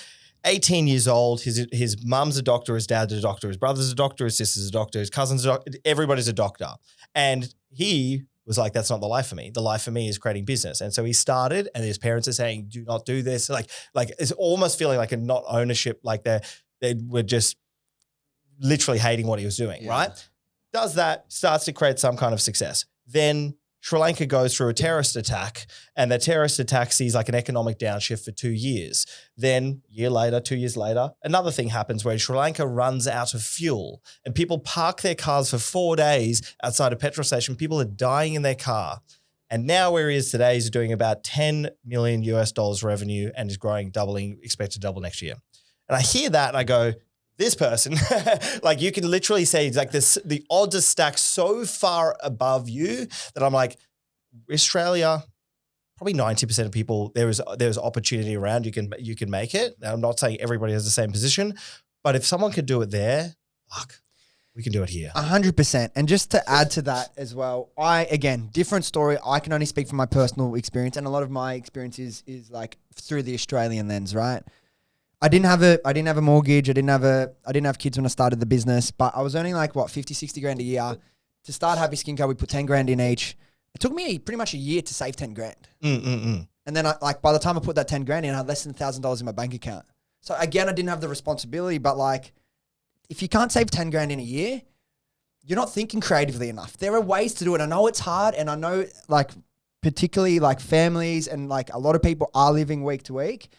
18 years old, his mum's a doctor, his dad's a doctor, his brother's a doctor, his sister's a doctor, his cousin's a doctor, everybody's a doctor, and he was like, that's not the life for me. The life for me is creating business. And so he started, and his parents are saying, do not do this. Like it's almost feeling like a not ownership, like they were just literally hating what he was doing, right? Does that, starts to create some kind of success. Then Sri Lanka goes through a terrorist attack, and the terrorist attack sees like an economic downshift for 2 years. Then 2 years later, another thing happens where Sri Lanka runs out of fuel and people park their cars for 4 days outside a petrol station. People are dying in their car. And now where he is today, he's doing about $10 million revenue and is growing, expect to double next year. And I hear that and I go, this person, like you can literally say like this, the odds are stacked so far above you that I'm like, Australia, probably 90% of people, there's opportunity around. You can make it. Now, I'm not saying everybody has the same position, but if someone could do it there, fuck, we can do it here. 100%. And just to add to that as well, again, different story. I can only speak from my personal experience, and a lot of my experience is like through the Australian lens, right? I didn't have a mortgage. I didn't have kids when I started the business, but I was earning like 50, 60 grand a year. To start Happy Skin Co, we put 10 grand in each. It took me pretty much a year to save 10 grand. And then by the time I put that 10 grand in, I had less than $1,000 in my bank account. So again, I didn't have the responsibility, but like, if you can't save 10 grand in a year, you're not thinking creatively enough. There are ways to do it. I know it's hard, and I know like particularly like families and like a lot of people are living week to week.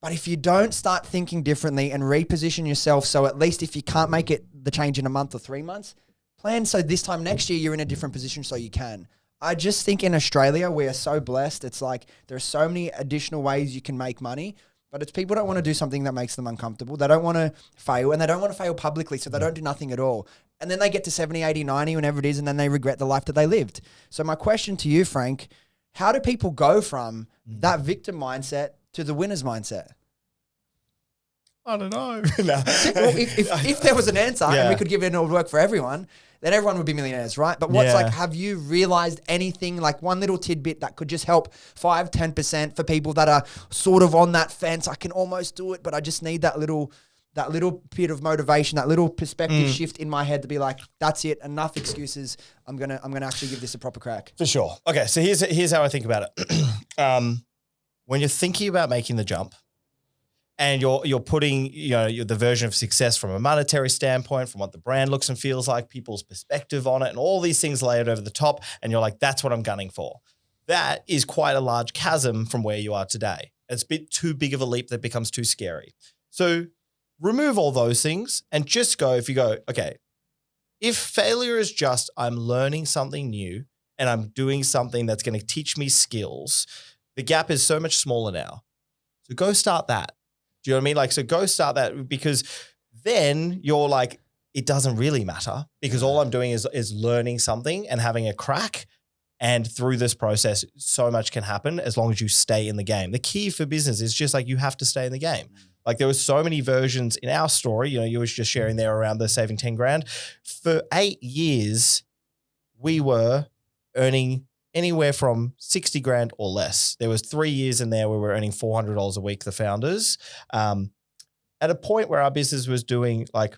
But if you don't start thinking differently and reposition yourself, so at least if you can't make it the change in a month or 3 months, plan so this time next year you're in a different position so you can. I just think in Australia, we are so blessed. It's like there are so many additional ways you can make money, but it's people don't want to do something that makes them uncomfortable. They don't want to fail, and they don't want to fail publicly, so they don't do nothing at all. And then they get to 70, 80, 90, whenever it is, and then they regret the life that they lived. So my question to you, Frank, how do people go from that victim mindset to the winner's mindset? I don't know. Well, if there was an answer and we could give it and it would work for everyone, then everyone would be millionaires, right? But what's like, have you realized anything, like one little tidbit that could just help 5, 10% for people that are sort of on that fence? I can almost do it, but I just need that little bit of motivation, that little perspective shift in my head to be like, that's it, enough excuses. I'm gonna actually give this a proper crack. For sure. Okay, so here's how I think about it. When you're thinking about making the jump, and you're putting, the version of success from a monetary standpoint, from what the brand looks and feels like, people's perspective on it, and all these things layered over the top, and you're like, that's what I'm gunning for. That is quite a large chasm from where you are today. It's a bit too big of a leap that becomes too scary. So remove all those things and just go, if you go, okay, if failure is just I'm learning something new and I'm doing something that's going to teach me skills, the gap is so much smaller now. So go start that. Do you know what I mean? Like, so go start that, because then you're like, it doesn't really matter, because all I'm doing is learning something and having a crack. And through this process, so much can happen as long as you stay in the game. The key for business is just like, you have to stay in the game. Like, there were so many versions in our story, you were just sharing there around the saving 10 grand. For 8 years, we were earning anywhere from 60 grand or less. There was 3 years in there where we were earning $400 a week, the founders. At a point where our business was doing like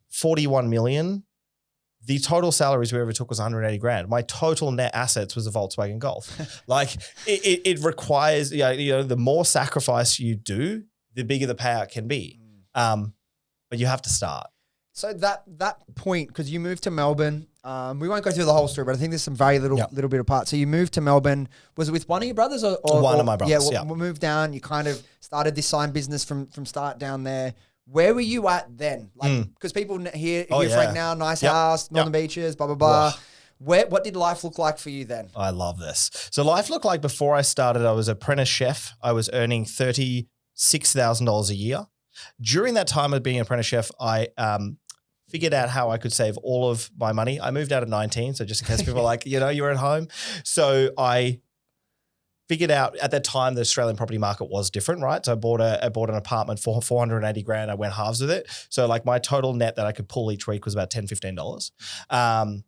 41 million, the total salaries we ever took was 180 grand. My total net assets was a Volkswagen Golf. Like, it requires, the more sacrifice you do, the bigger the payout can be. But you have to start. So that point, because you moved to Melbourne, we won't go through the whole story, but I think there's some very little bit of part. So you moved to Melbourne. Was it with one of your brothers or one of my brothers? Yeah, we moved down. You kind of started this sign business from start down there. Where were you at then? Like, because people hear Frank now, nice house, Northern Beaches, blah blah blah. What did life look like for you then? I love this. So life looked like, before I started, I was apprentice chef. I was earning $36,000 a year. During that time of being an apprentice chef, I figured out how I could save all of my money. I moved out at 19, so just in case people are like, you're at home. So I figured out, at that time, the Australian property market was different, right? So I bought an apartment for 480 grand. I went halves with it. So like my total net that I could pull each week was about $10, $15.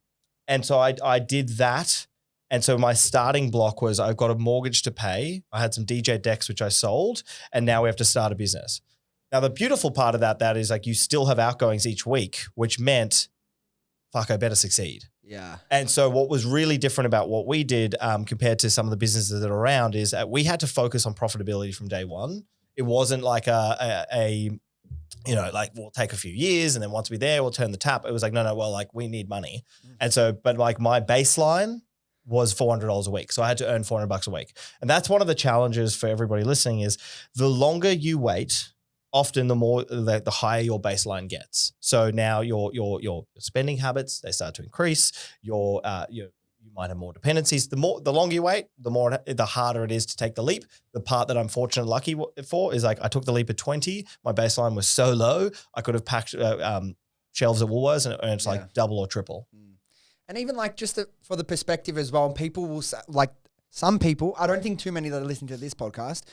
And so I did that. And so my starting block was, I've got a mortgage to pay. I had some DJ decks, which I sold, and now we have to start a business. Now, the beautiful part of that is like, you still have outgoings each week, which meant, fuck, I better succeed. Yeah. And so what was really different about what we did compared to some of the businesses that are around is that we had to focus on profitability from day one. It wasn't like like we'll take a few years and then once we're there, we'll turn the tap. It was like, no, well, like we need money. And so, but like my baseline was $400 a week. So I had to earn $400 a week. And that's one of the challenges for everybody listening is the longer you wait, often the higher your baseline gets. So now your spending habits, they start to increase. You might have more dependencies. The longer you wait, the harder it is to take the leap. The part that I'm fortunate lucky for is like I took the leap at 20. My baseline was so low, I could have packed shelves at Woolworths and earned like double or triple. And even like just for the perspective as well, and people will say, like some people, I don't think too many that are listening to this podcast,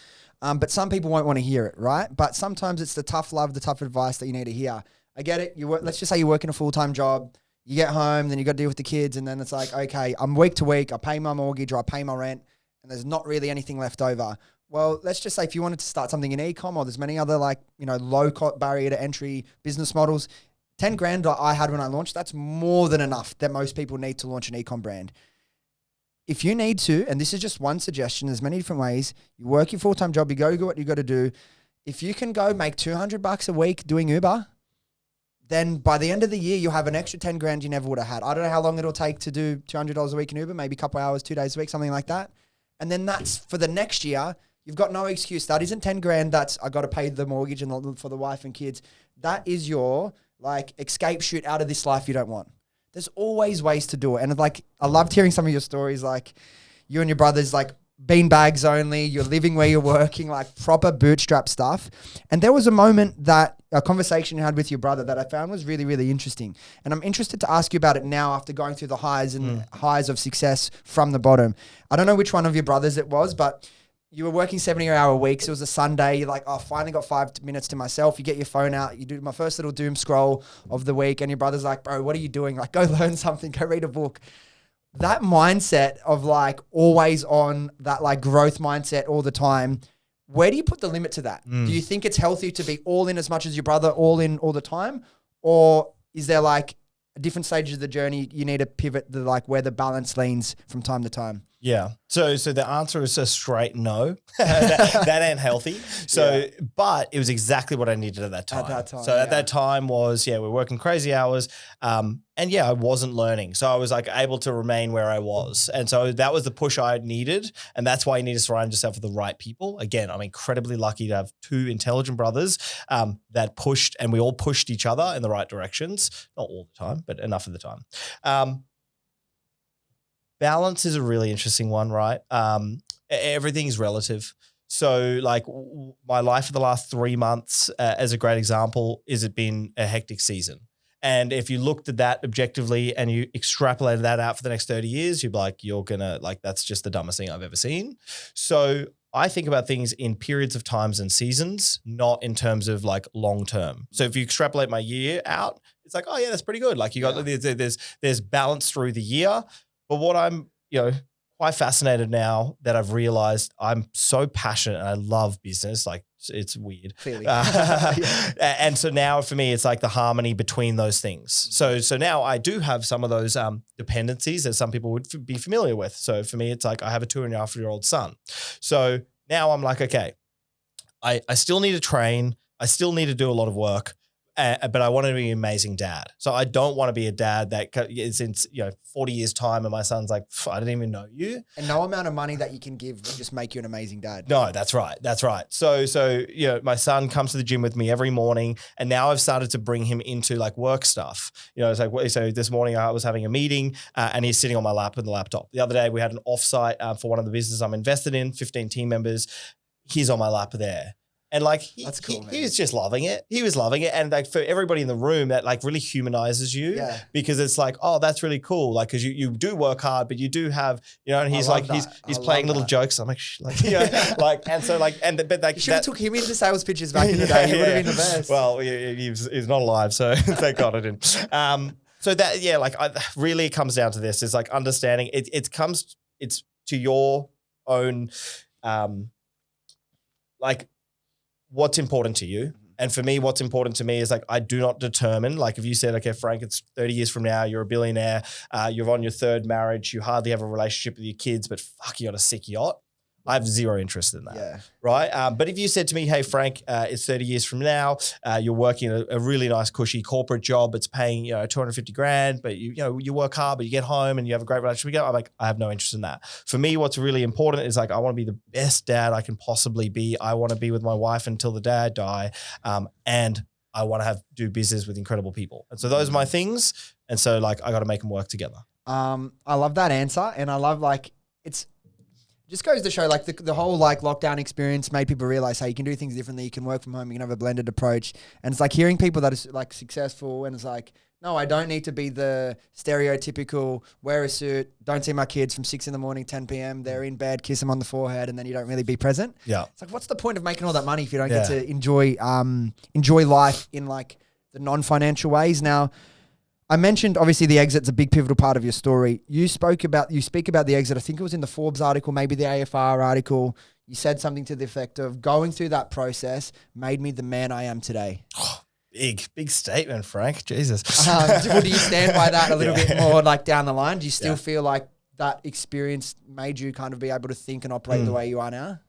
but some people won't want to hear it, right? But sometimes it's the tough love, the tough advice that you need to hear. I get it. Let's just say you're working a full-time job. You get home, then you got to deal with the kids, and then it's like, okay, I'm week to week. I pay my mortgage or I pay my rent, and there's not really anything left over. Well, let's just say if you wanted to start something in e-com, or there's many other low cost barrier to entry business models, 10 grand I had when I launched, that's more than enough that most people need to launch an e-com brand. If you need to, and this is just one suggestion, there's many different ways. You work your full-time job, you go do what you got to do. If you can go make $200 a week doing Uber, then by the end of the year, you'll have an extra 10 grand you never would have had. I don't know how long it'll take to do $200 a week in Uber, maybe a couple hours, 2 days a week, something like that. And then that's for the next year, you've got no excuse. That isn't 10 grand. That's, I got to pay the mortgage and for the wife and kids. That is your like escape shoot out of this life you don't want. There's always ways to do it. And like, I loved hearing some of your stories, like you and your brothers, like bean bags only, you're living where you're working, like proper bootstrap stuff. And there was a moment that a conversation you had with your brother that I found was really, really interesting. And I'm interested to ask you about it now after going through the highs and highs of success from the bottom. I don't know which one of your brothers it was, but you were working 70-hour weeks. It was a Sunday. You're like, oh, finally got 5 minutes to myself. You get your phone out. You do my first little doom scroll of the week. And your brother's like, bro, what are you doing? Like, go learn something. Go read a book. That mindset of like always on that like growth mindset all the time, where do you put the limit to that? Do you think it's healthy to be all in as much as your brother, all in all the time? Or is there like a different stages of the journey you need to pivot the like where the balance leans from time to time? Yeah. So the answer is a straight no. that ain't healthy. So, but it was exactly what I needed at that time. At that time was, we're working crazy hours. And I wasn't learning. So I was like able to remain where I was. And so that was the push I needed. And that's why you need to surround yourself with the right people. Again, I'm incredibly lucky to have 2 intelligent brothers that pushed, and we all pushed each other in the right directions. Not all the time, but enough of the time. Balance is a really interesting one, right? Everything's relative. So like my life for the last 3 months, as a great example, is it been a hectic season. And if you looked at that objectively and you extrapolated that out for the next 30 years, you'd be like, that's just the dumbest thing I've ever seen. So I think about things in periods of times and seasons, not in terms of like long term. So if you extrapolate my year out, it's like, oh yeah, that's pretty good. Like you got, there's balance through the year. But what I'm, quite fascinated now that I've realized I'm so passionate and I love business. Like it's weird. Clearly. And so now for me, it's like the harmony between those things. So now I do have some of those dependencies that some people would be familiar with. So for me, it's like I have a 2.5-year-old son. So now I'm like, okay, I still need to train. I still need to do a lot of work. But I want to be an amazing dad. So I don't want to be a dad that is in 40 years time and my son's like, I didn't even know you. And no amount of money that you can give will just make you an amazing dad. No, that's right. That's right. So my son comes to the gym with me every morning, and now I've started to bring him into like work stuff. It's like, so this morning I was having a meeting and he's sitting on my lap with the laptop. The other day we had an offsite for one of the businesses I'm invested in, 15 team members. He's on my lap there. And like, that's cool, he was just loving it. He was loving it. And like for everybody in the room, that like really humanizes you because it's like, oh, that's really cool. Like, cause you do work hard, but you do have, and he's like, he's playing little jokes. I'm like, and so like, but like, you should have took him into sales pitches back in the day. He would have been the best. Well, he's not alive. So thank God I didn't. So that, really it comes down to this is like understanding it's to your own, like, what's important to you. And for me, what's important to me is like, I do not determine, like if you said, okay, Frank, it's 30 years from now, you're a billionaire, you're on your 3rd marriage, you hardly have a relationship with your kids, but fuck, you got a sick yacht. I have zero interest in that, right? But if you said to me, hey, Frank, it's 30 years from now, you're working a really nice, cushy corporate job. It's paying, 250 grand, but you work hard, but you get home and you have a great relationship. I'm like, I have no interest in that. For me, what's really important is like, I want to be the best dad I can possibly be. I want to be with my wife until the day I die. And I want to do business with incredible people. And so those are my things. And so like, I got to make them work together. I love that answer. And I love just goes to show like the whole like lockdown experience made people realize, hey, you can do things differently. You can work from home. You can have a blended approach. And it's like hearing people that are like successful and it's like, no, I don't need to be the stereotypical wear a suit, don't see my kids from 6 a.m, 10 p.m. They're in bed, kiss them on the forehead, and then you don't really be present. Yeah. It's like, what's the point of making all that money if you don't get to enjoy life in like the non-financial ways? Now, I mentioned obviously the exit's a big pivotal part of your story. You speak about the exit. I think it was in the Forbes article, maybe the AFR article. You said something to the effect of going through that process made me the man I am today. Oh, big statement, Frank. Jesus. Do you stand by that a little bit more like down the line? Do you still feel like that experience made you kind of be able to think and operate the way you are now?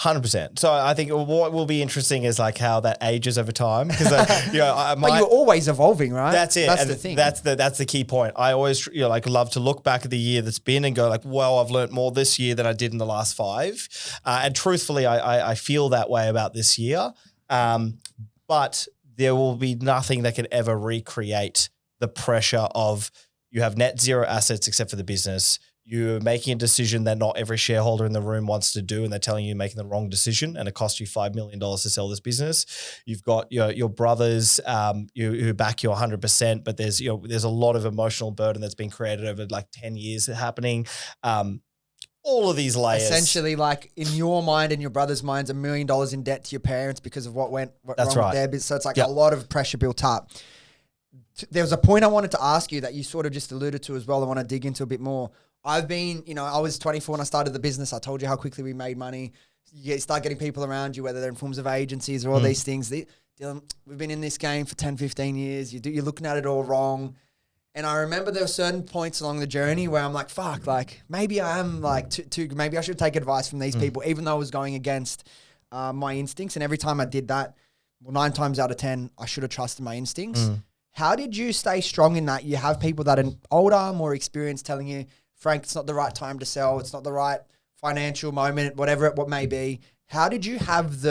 100%. So I think what will be interesting is like how that ages over time. Because but you're always evolving, right? That's it. That's and the thing. That's the key point. I always like love to look back at the year that's been and go like, well, I've learned more this year than I did in the last 5. And truthfully, I feel that way about this year. But there will be nothing that can ever recreate the pressure of you have net zero assets except for the business. You're making a decision that not every shareholder in the room wants to do, and they're telling you you're making the wrong decision, and it costs you $5 million to sell this business. You've got your brothers who back you 100%, but there's a lot of emotional burden that's been created over like 10 years happening. All of these layers. Essentially, like in your mind and your brother's minds, $1 million in debt to your parents because of what went wrong with their business. So it's like a lot of pressure built up. There was a point I wanted to ask you that you sort of just alluded to as well. I want to dig into a bit more. I've been, I was 24 when I started the business. I told you how quickly we made money. You start getting people around you, whether they're in forms of agencies or all these things. Dylan, we've been in this game for 10, 15 years. You're looking at it all wrong. And I remember there were certain points along the journey where I'm like, fuck, like maybe I am like maybe I should take advice from these people, even though I was going against my instincts. And every time I did that, 9 times out of 10, I should have trusted my instincts. How did you stay strong in that? You have people that are older, more experienced telling you, Frank, it's not the right time to sell. It's not the right financial moment, whatever it may be. How did you have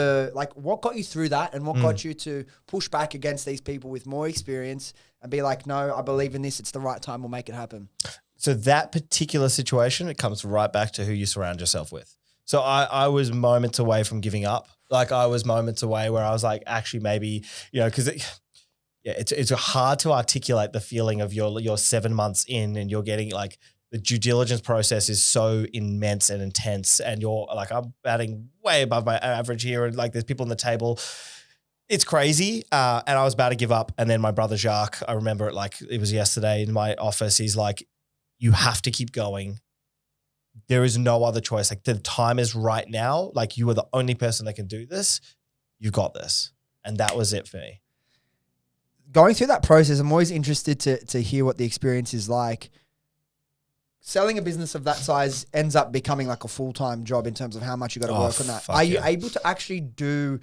what got you through that, and what got you to push back against these people with more experience and be like, no, I believe in this. It's the right time. We'll make it happen. So that particular situation, it comes right back to who you surround yourself with. So I was moments away from giving up. Like I was moments away where I was like, actually maybe, because it's hard to articulate the feeling of you're 7 months in and you're getting like, the due diligence process is so immense and intense, and you're like, I'm batting way above my average here, and like there's people on the table. It's crazy. And I was about to give up. And then my brother Jacques, I remember it like it was yesterday in my office. He's like, you have to keep going. There is no other choice. Like the time is right now. Like you are the only person that can do this. You got this. And that was it for me. Going through that process, I'm always interested to hear what the experience is like. Selling a business of that size ends up becoming like a full-time job in terms of how much you got to work on that. Are you able to actually do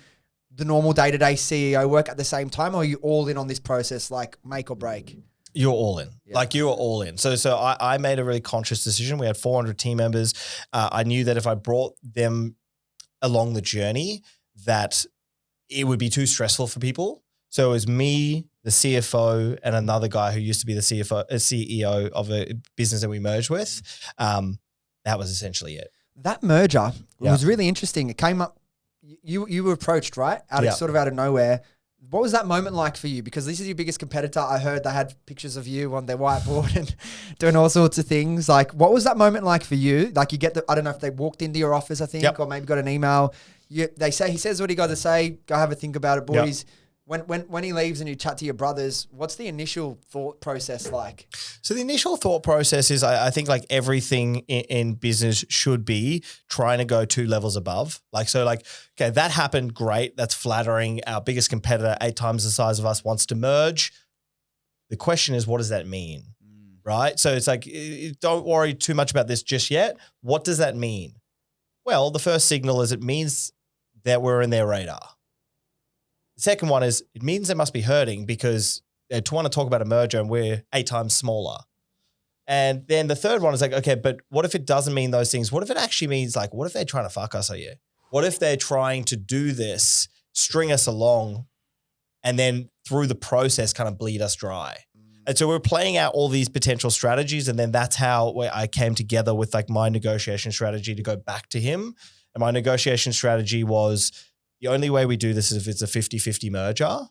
the normal day-to-day CEO work at the same time, or are you all in on this process, like make or break? You're all in. Yeah. Like you are all in. So I made a really conscious decision. We had 400 team members. I knew that if I brought them along the journey, that it would be too stressful for people. So it was me, the CFO, and another guy who used to be the CEO of a business that we merged with. That was essentially it. That merger was really interesting. It came up, you were approached, right? Out of nowhere. What was that moment like for you? Because this is your biggest competitor. I heard they had pictures of you on their whiteboard and doing all sorts of things. Like, what was that moment like for you? Like you get I don't know if they walked into your office, I think, or maybe got an email. He says what he got to say. Go have a think about it, boys. Yep. When he leaves and you chat to your brothers, what's the initial thought process like? So the initial thought process is I think like everything in business should be trying to go 2 levels above. Okay, that happened. Great. That's flattering. Our biggest competitor, 8 times the size of us, wants to merge. The question is, what does that mean? Right? So it's like, don't worry too much about this just yet. What does that mean? Well, the first signal is it means that we're in their radar. The second one is it means they must be hurting because they want to talk about a merger and we're 8 times smaller. And then the third one is like, okay, but what if it doesn't mean those things? What if it actually means like, what if they're trying to fuck us here? What if they're trying to do this, string us along, and then through the process kind of bleed us dry? And so we're playing out all these potential strategies. And then that's how I came together with like my negotiation strategy to go back to him. And my negotiation strategy was, the only way we do this is if it's a 50-50 merger,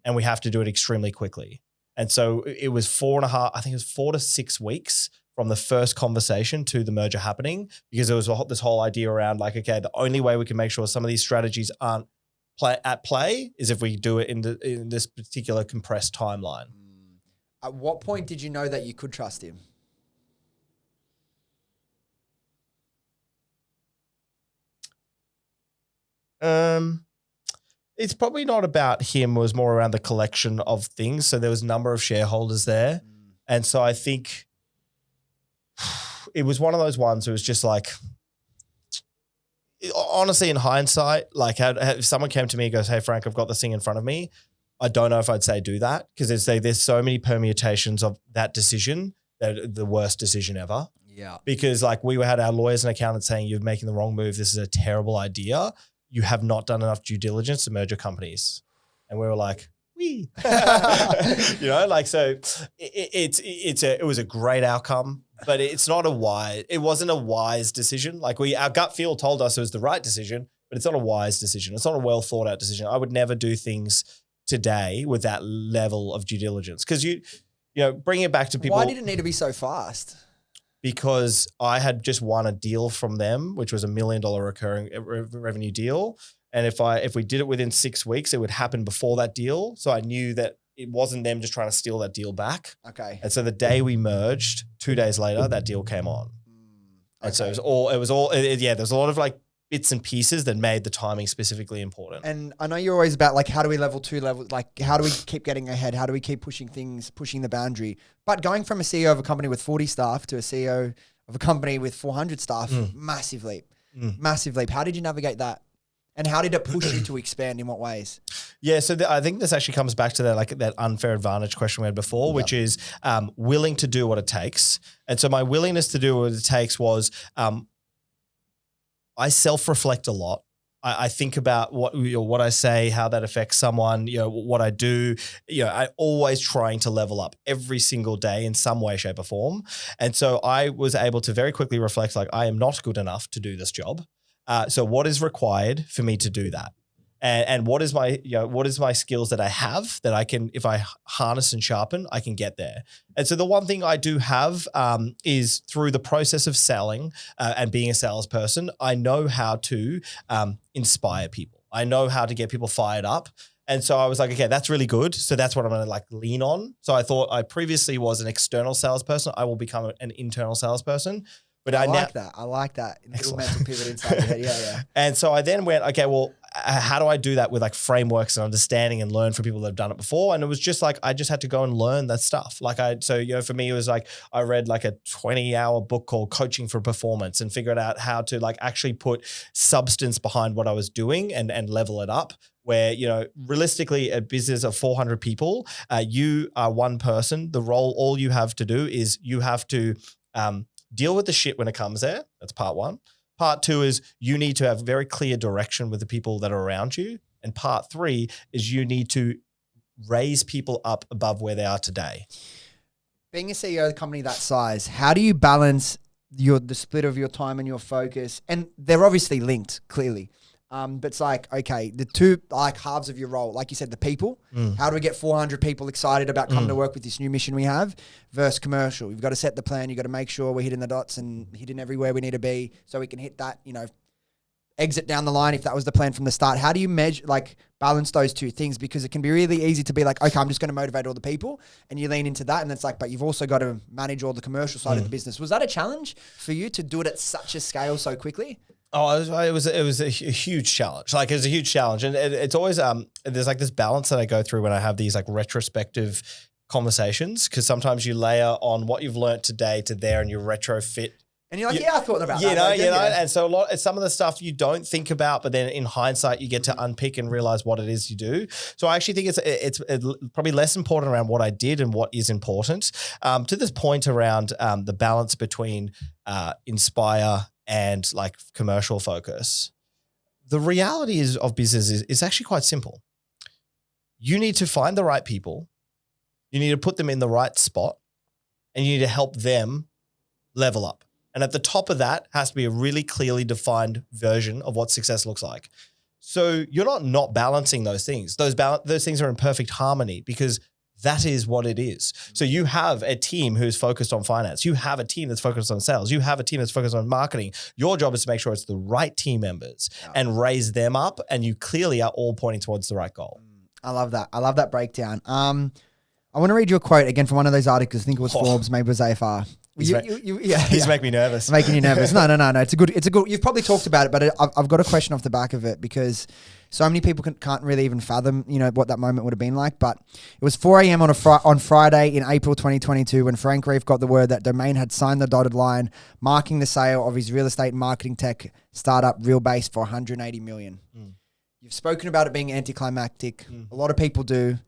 and we have to do it extremely quickly. And so it was 4 to 6 weeks from the first conversation to the merger happening, because there was this whole idea around like, okay, the only way we can make sure some of these strategies aren't at play is if we do it in this particular compressed timeline. At what point did you know that you could trust him? It's probably not about him. It was more around the collection of things. So there was a number of shareholders there. And so I think it was one of those ones who was just like, honestly, in hindsight, like if someone came to me and goes, "Hey Frank, I've got this thing in front of me," I don't know if I'd say do that, because there's so many permutations of that decision that the worst decision ever. Yeah. Because like we had our lawyers and accountants saying you're making the wrong move. This is a terrible idea. You have not done enough due diligence to merge your companies. And we were like, wee. Like, so it was a great outcome, but it wasn't a wise decision. Like our gut feel told us it was the right decision, but it's not a wise decision. It's not a well thought out decision. I would never do things today with that level of due diligence. Because bring it back to people. Why did it need to be so fast? Because I had just won a deal from them, which was $1 million recurring revenue deal. And if we did it within 6 weeks, it would happen before that deal. So I knew that it wasn't them just trying to steal that deal back. Okay. And so the day we merged, 2 days later, that deal came on. And so there's a lot of like bits and pieces that made the timing specifically important. And I know you're always about like, how do we level like how do we keep getting ahead? How do we keep pushing the boundary? But going from a CEO of a company with 40 staff to a CEO of a company with 400 staff, massive leap. How did you navigate that? And how did it push you to expand? In what ways? Yeah, so I think this actually comes back to that unfair advantage question we had before, which is willing to do what it takes. And so my willingness to do what it takes was I self-reflect a lot. I think about what I say, how that affects someone, what I do. I always trying to level up every single day in some way, shape, or form. And so I was able to very quickly reflect, like, I am not good enough to do this job. So what is required for me to do that? And what is my skills that I have that I can, if I harness and sharpen, I can get there. And so the one thing I do have is through the process of selling and being a salesperson, I know how to inspire people. I know how to get people fired up. And so I was like, okay, that's really good. So that's what I'm going to lean on. So I thought I previously was an external salesperson. I will become an internal salesperson. But I like that. Little mental pivot inside your head. Yeah. And so I then went, okay, well, how do I do that with frameworks and understanding and learn from people that have done it before? And it was just I just had to go and learn that stuff. For me, it was I read a 20-hour book called Coaching for Performance and figured out how to actually put substance behind what I was doing and level it up. Where, realistically a business of 400 people, you are one person. The role, all you have to do is you have to deal with the shit when it comes there. That's part one. Part two is you need to have very clear direction with the people that are around you. And part three is you need to raise people up above where they are today. Being a CEO of a company that size, how do you balance the split of your time and your focus? And they're obviously linked, clearly. But it's okay, the two halves of your role, like you said, the people, how do we get 400 people excited about coming to work with this new mission we have versus commercial? You've got to set the plan. You've got to make sure we're hitting the dots and hitting everywhere we need to be so we can hit that, exit down the line if that was the plan from the start. How do you balance those two things? Because it can be really easy to be okay, I'm just going to motivate all the people, and you lean into that. And it's but you've also got to manage all the commercial side of the business. Was that a challenge for you to do it at such a scale so quickly? Oh, it was a huge challenge. It was a huge challenge. And it's always, there's this balance that I go through when I have these retrospective conversations, because sometimes you layer on what you've learned today to there and you retrofit. And you're I thought about that. And so some of the stuff you don't think about, but then in hindsight, you get to unpick and realize what it is you do. So I actually think it's probably less important around what I did and what is important. To this point around the balance between inspire and commercial focus. The reality of business is actually quite simple. You need to find the right people. You need to put them in the right spot, and you need to help them level up. And at the top of that has to be a really clearly defined version of what success looks like. So you're not balancing those things. Those things are in perfect harmony because that is what it is. So you have a team who's focused on finance. You have a team that's focused on sales. You have a team that's focused on marketing. Your job is to make sure it's the right team members and raise them up. And you clearly are all pointing towards the right goal. I love that. I love that breakdown. I want to read you a quote again from one of those articles. I think it was Forbes, maybe it was AFR. He's making me nervous. Making you nervous. No. It's a good. You've probably talked about it, but I've got a question off the back of it because so many people can't really even fathom, what that moment would have been like. But it was 4 a.m. on Friday in April 2022 when Frank Greeff got the word that Domain had signed the dotted line, marking the sale of his real estate marketing tech startup RealBase for $180 million. You've spoken about it being anticlimactic. A lot of people do.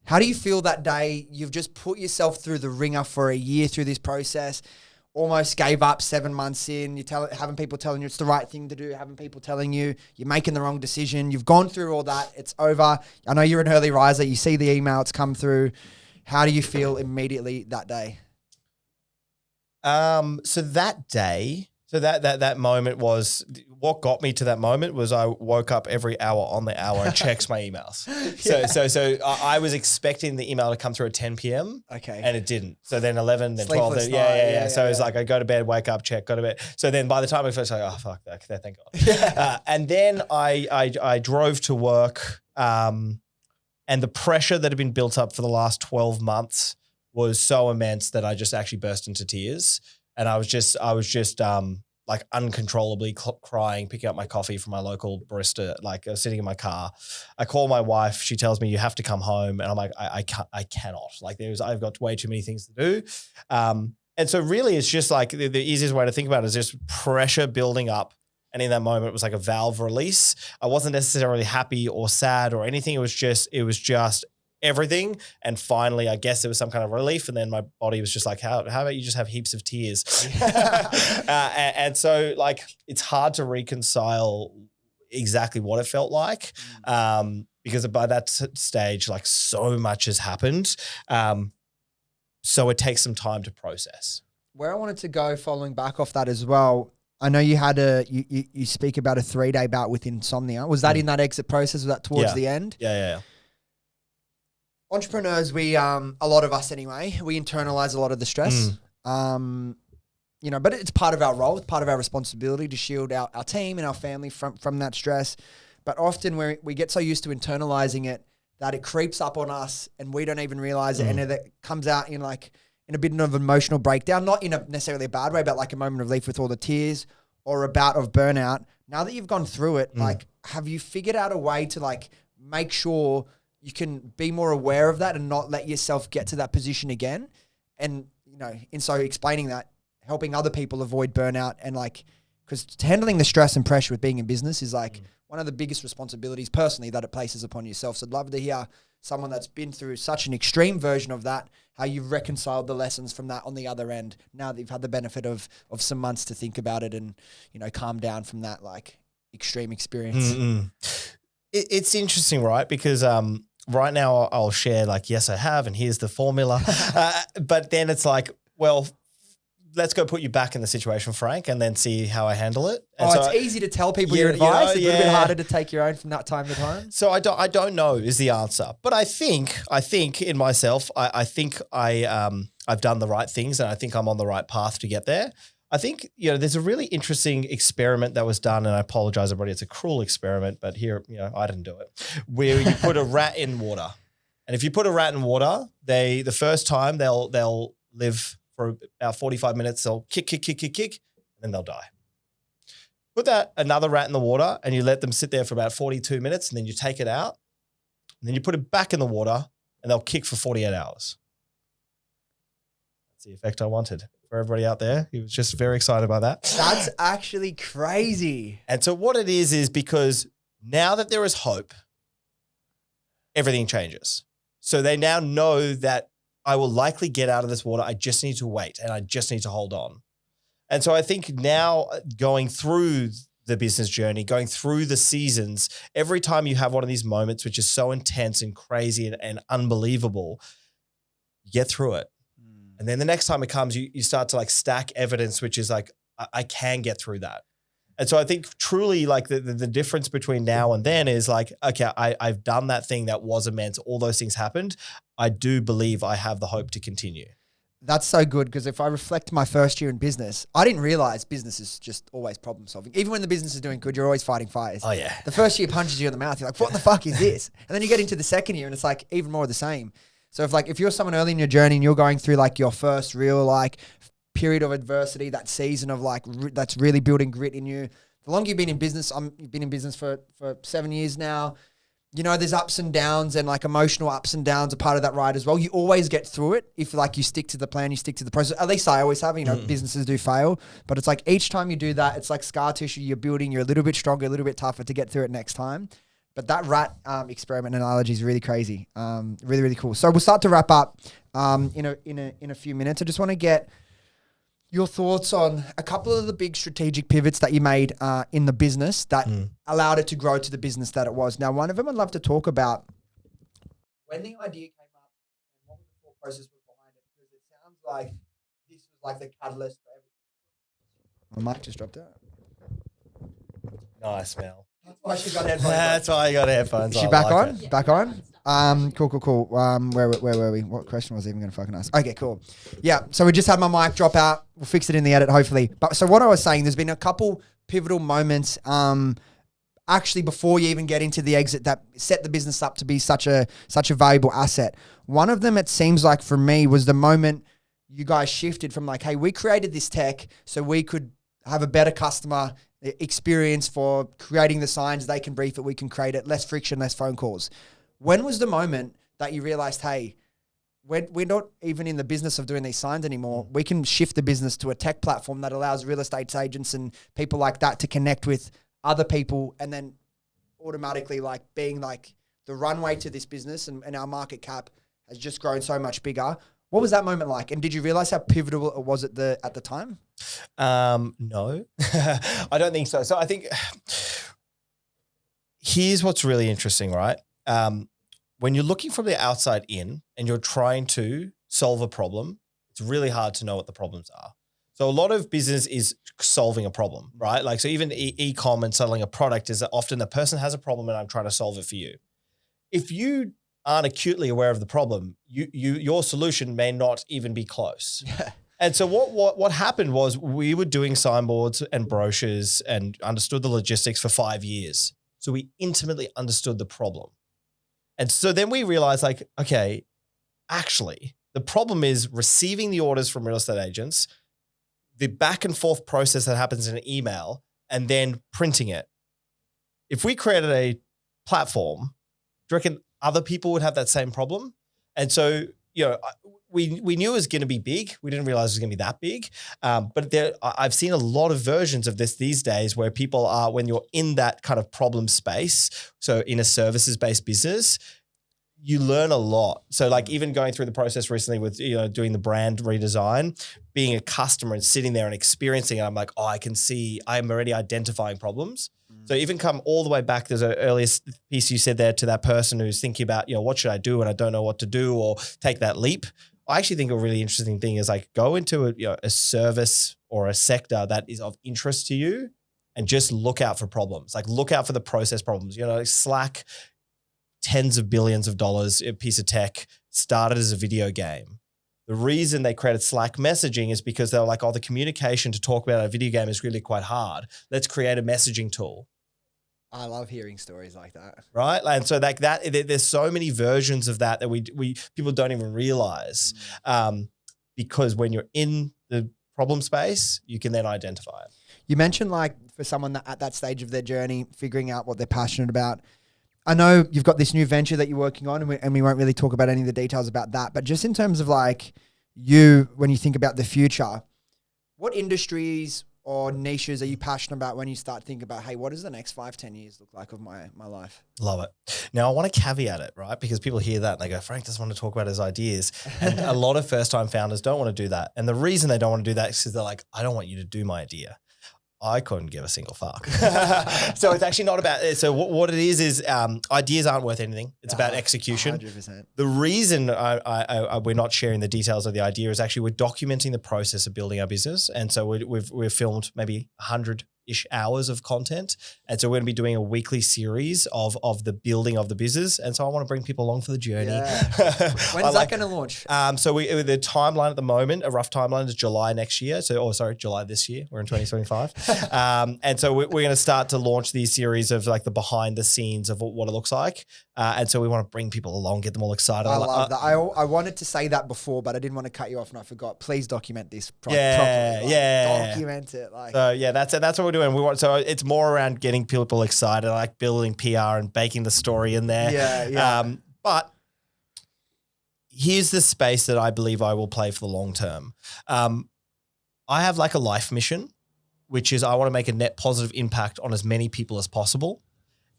How do you feel that day? You've just put yourself through the ringer for a year through this process. Almost gave up 7 months in. Having people telling you it's the right thing to do, having people telling you you're making the wrong decision. You've gone through all that. It's over. I know you're an early riser. You see the email, it's come through. How do you feel immediately that day? So that day, that moment was what got me to that moment was I woke up every hour on the hour and checked my emails. So I was expecting the email to come through at 10 p.m. Okay. And it didn't. So then 11, then 12. Sleepless Then, yeah. So it was like I go to bed, wake up, check, go to bed. So then by the time I first like, oh fuck, okay, thank God. And then I drove to work, and the pressure that had been built up for the last 12 months was so immense that I just actually burst into tears. And I was just like uncontrollably crying, picking up my coffee from my local barista. Like I was sitting in my car. I call my wife. She tells me you have to come home. And I'm like, I cannot. Like I've got way too many things to do. And so really it's just like the easiest way to think about it is just pressure building up. And in that moment, it was like a valve release. I wasn't necessarily happy or sad or anything. It was just everything. And finally, I guess there was some kind of relief. And then my body was just like, how about you just have heaps of tears? And so like, it's hard to reconcile exactly what it felt like. Because by that stage, like so much has happened. So it takes some time to process. Where I wanted to go following back off that as well, I know you had you speak about a 3-day bout with insomnia. Was that in that exit process? Was that towards the end? Yeah. Entrepreneurs, we a lot of us anyway, we internalize a lot of the stress. But it's part of our role, it's part of our responsibility to shield our team and our family from that stress. But often we get so used to internalizing it that it creeps up on us and we don't even realize it, and it comes out in a bit of emotional breakdown, not in a necessarily a bad way, but like a moment of relief with all the tears or a bout of burnout. Now that you've gone through it, like, have you figured out a way to like make sure you can be more aware of that and not let yourself get to that position again? And, in so explaining that, helping other people avoid burnout and like, because handling the stress and pressure with being in business is like one of the biggest responsibilities personally that it places upon yourself. So I'd love to hear someone that's been through such an extreme version of that, how you've reconciled the lessons from that on the other end, now that you've had the benefit of some months to think about it and, calm down from that like extreme experience. It's interesting, right? Because right now I'll share like, yes, I have, and here's the formula. But then it's like, well, let's go put you back in the situation, Frank, and then see how I handle it. And it's easy to tell people your advice. It's a little bit harder to take your own from that time to time. So I don't know is the answer, but I think in myself, I think I've done the right things, and I think I'm on the right path to get there. I think, there's a really interesting experiment that was done, and I apologize, everybody, it's a cruel experiment, but here, I didn't do it, where you put a rat in water. And if you put a rat in water, the first time they'll live for about 45 minutes, they'll kick, and then they'll die. Put another rat in the water and you let them sit there for about 42 minutes, and then you take it out, and then you put it back in the water and they'll kick for 48 hours. That's the effect I wanted. For everybody out there, he was just very excited about that. That's actually crazy. And so what it is because now that there is hope, everything changes. So they now know that I will likely get out of this water. I just need to wait, and I just need to hold on. And so I think now going through the business journey, going through the seasons, every time you have one of these moments, which is so intense and crazy and unbelievable, you get through it. And then the next time it comes, you start to like stack evidence, which is like, I can get through that. And so I think truly like the difference between now and then is like, okay, I've done that thing that was immense. All those things happened. I do believe I have the hope to continue. That's so good, because if I reflect my first year in business, I didn't realize business is just always problem solving. Even when the business is doing good, you're always fighting fires. Oh yeah. The first year punches you in the mouth. You're like, what the fuck is this? And then you get into the second year and it's like even more of the same. So if you're someone early in your journey and you're going through like your first real like period of adversity, that season of like that's really building grit in you, the longer you've been in business, you've been in business for 7 years now. You know, there's ups and downs, and like emotional ups and downs are part of that ride as well. You always get through it if like you stick to the plan, you stick to the process. At least I always have, you know, businesses do fail, but it's like each time you do that, it's like scar tissue you're building. You're a little bit stronger, a little bit tougher to get through it next time. But that rat experiment analogy is really crazy. Really, really cool. So we'll start to wrap up in a few minutes. I just want to get your thoughts on a couple of the big strategic pivots that you made in the business that allowed it to grow to the business that it was. Now, one of them I'd love to talk about when the idea came up and what the thought process was behind it, because it sounds like this was like the catalyst for everything. My mic just dropped out. Nice, Mel. That's why she got headphones. That's why I got headphones. Is she back on? Yeah. Back on? Cool. Where were we? What question was I even going to fucking ask? Okay, cool. Yeah, so we just had my mic drop out. We'll fix it in the edit, hopefully. But so what I was saying, there's been a couple pivotal moments actually before you even get into the exit that set the business up to be such a valuable asset. One of them, it seems like for me, was the moment you guys shifted from like, hey, we created this tech so we could have a better customer experience for creating the signs. They can brief it, we can create it, less friction, less phone calls. When was the moment that you realized, hey, we're not even in the business of doing these signs anymore. We can shift the business to a tech platform that allows real estate agents and people like that to connect with other people, and then automatically like being like the runway to this business and our market cap has just grown so much bigger. What was that moment like? And did you realize how pivotal it was at the time? No, I don't think so. So I think here's what's really interesting, right? When you're looking from the outside in and you're trying to solve a problem, it's really hard to know what the problems are. So a lot of business is solving a problem, right? Like, so even e-com and selling a product is that often the person has a problem and I'm trying to solve it for you. If you aren't acutely aware of the problem, your solution may not even be close. Yeah. And so what happened was we were doing signboards and brochures and understood the logistics for 5 years. So we intimately understood the problem. And so then we realized like, okay, actually the problem is receiving the orders from real estate agents, the back and forth process that happens in an email, and then printing it. If we created a platform, do you reckon other people would have that same problem? And so, you know, we knew it was going to be big. We didn't realize it was going to be that big. But I've seen a lot of versions of this these days where people are, when you're in that kind of problem space, so in a services-based business, you learn a lot. So like even going through the process recently with, you know, doing the brand redesign, being a customer and sitting there and experiencing it, I'm like, oh, I can see I'm already identifying problems. So even come all the way back, there's an earlier piece you said there to that person who's thinking about, you know, what should I do and I don't know what to do, or take that leap. I actually think a really interesting thing is like go into a service or a sector that is of interest to you and just look out for problems. Like look out for the process problems. You know, like Slack, tens of billions of dollars, a piece of tech, started as a video game. The reason they created Slack messaging is because they were like, oh, the communication to talk about a video game is really quite hard. Let's create a messaging tool. I love hearing stories like that. Right? And so like that, there's so many versions of that we people don't even realize because when you're in the problem space, you can then identify it. You mentioned like for someone that at that stage of their journey, figuring out what they're passionate about. I know you've got this new venture that you're working on, and we won't really talk about any of the details about that, but just in terms of like when you think about the future, what industries or niches are you passionate about when you start thinking about, hey, what does the next 5-10 years look like of my life? Love it. Now I want to caveat it, right? Because people hear that and they go, Frank doesn't want to talk about his ideas. And a lot of first-time founders don't want to do that. And the reason they don't want to do that is because they're like, I don't want you to do my idea. I couldn't give a single fuck. So it's actually not about it. So what it is ideas aren't worth anything. It's about execution. 100%. The reason we're not sharing the details of the idea is actually we're documenting the process of building our business. And so we've filmed maybe 100-ish hours of content. And so we're going to be doing a weekly series of the building of the business. And so I want to bring people along for the journey. Yeah. When's that going to launch? So the timeline at the moment, a rough timeline is July next year. July this year. We're in 2025. And so we're going to start to launch these series of like the behind the scenes of what it looks like. And so we want to bring people along, get them all excited. I love that. I wanted to say that before, but I didn't want to cut you off and I forgot. Please document this properly. Yeah. Document it. So yeah, that's what we're doing. So it's more around getting people excited, like building PR and baking the story in there. Yeah. But here's the space that I believe I will play for the long term. I have like a life mission, which is I want to make a net positive impact on as many people as possible.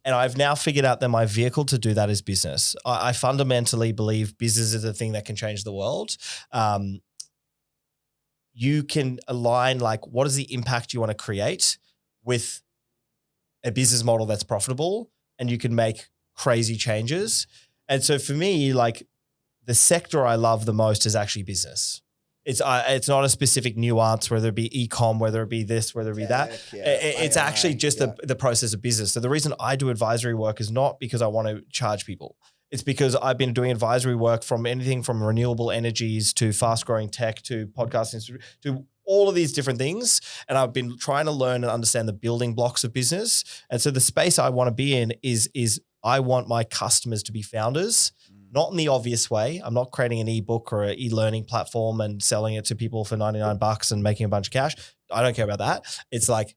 And I've now figured out that my vehicle to do that is business. I fundamentally believe business is the thing that can change the world. You can align like what is the impact you want to create with a business model that's profitable, and you can make crazy changes. And so for me, like the sector I love the most is actually business. It's not a specific nuance, whether it be e-com, whether it be this, whether it be that. It's actually just the process of business. So the reason I do advisory work is not because I want to charge people. It's because I've been doing advisory work from anything from renewable energies to fast-growing tech to podcasting to all of these different things. And I've been trying to learn and understand the building blocks of business. And so the space I want to be in is I want my customers to be founders. Not in the obvious way. I'm not creating an ebook or an e-learning platform and selling it to people for $99 and making a bunch of cash. I don't care about that. It's like,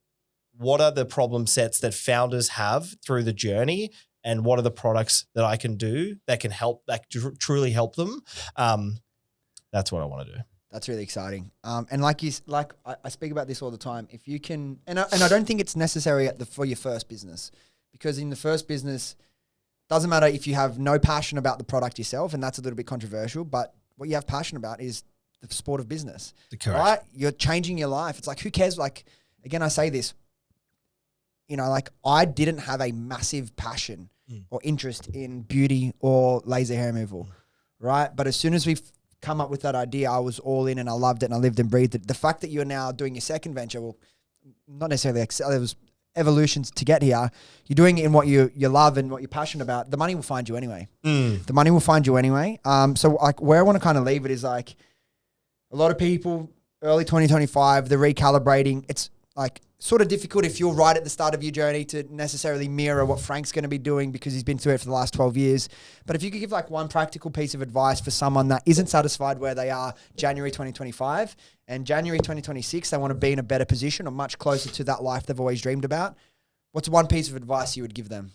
what are the problem sets that founders have through the journey, and what are the products that I can do that can help, that truly help them? That's what I want to do. That's really exciting. And I speak about this all the time. If you can, and I don't think it's necessary for your first business, because in the first business, doesn't matter if you have no passion about the product yourself, and that's a little bit controversial, but what you have passion about is the sport of business, right? You're changing your life. It's like, who cares? Like, again, I say this, like I didn't have a massive passion or interest in beauty or laser hair removal, right? But as soon as we've come up with that idea, I was all in and I loved it and I lived and breathed it. The fact that you're now doing your second venture, well, not necessarily there was evolutions to get here. You're doing it in what you love and what you're passionate about. The money will find you anyway. The money will find you anyway. So like where I want to kind of leave it is like a lot of people early 2025, they're recalibrating. It's like sort of difficult if you're right at the start of your journey to necessarily mirror what Frank's going to be doing because he's been through it for the last 12 years. But if you could give like one practical piece of advice for someone that isn't satisfied where they are January 2025 and January 2026, they want to be in a better position or much closer to that life they've always dreamed about, what's one piece of advice you would give them?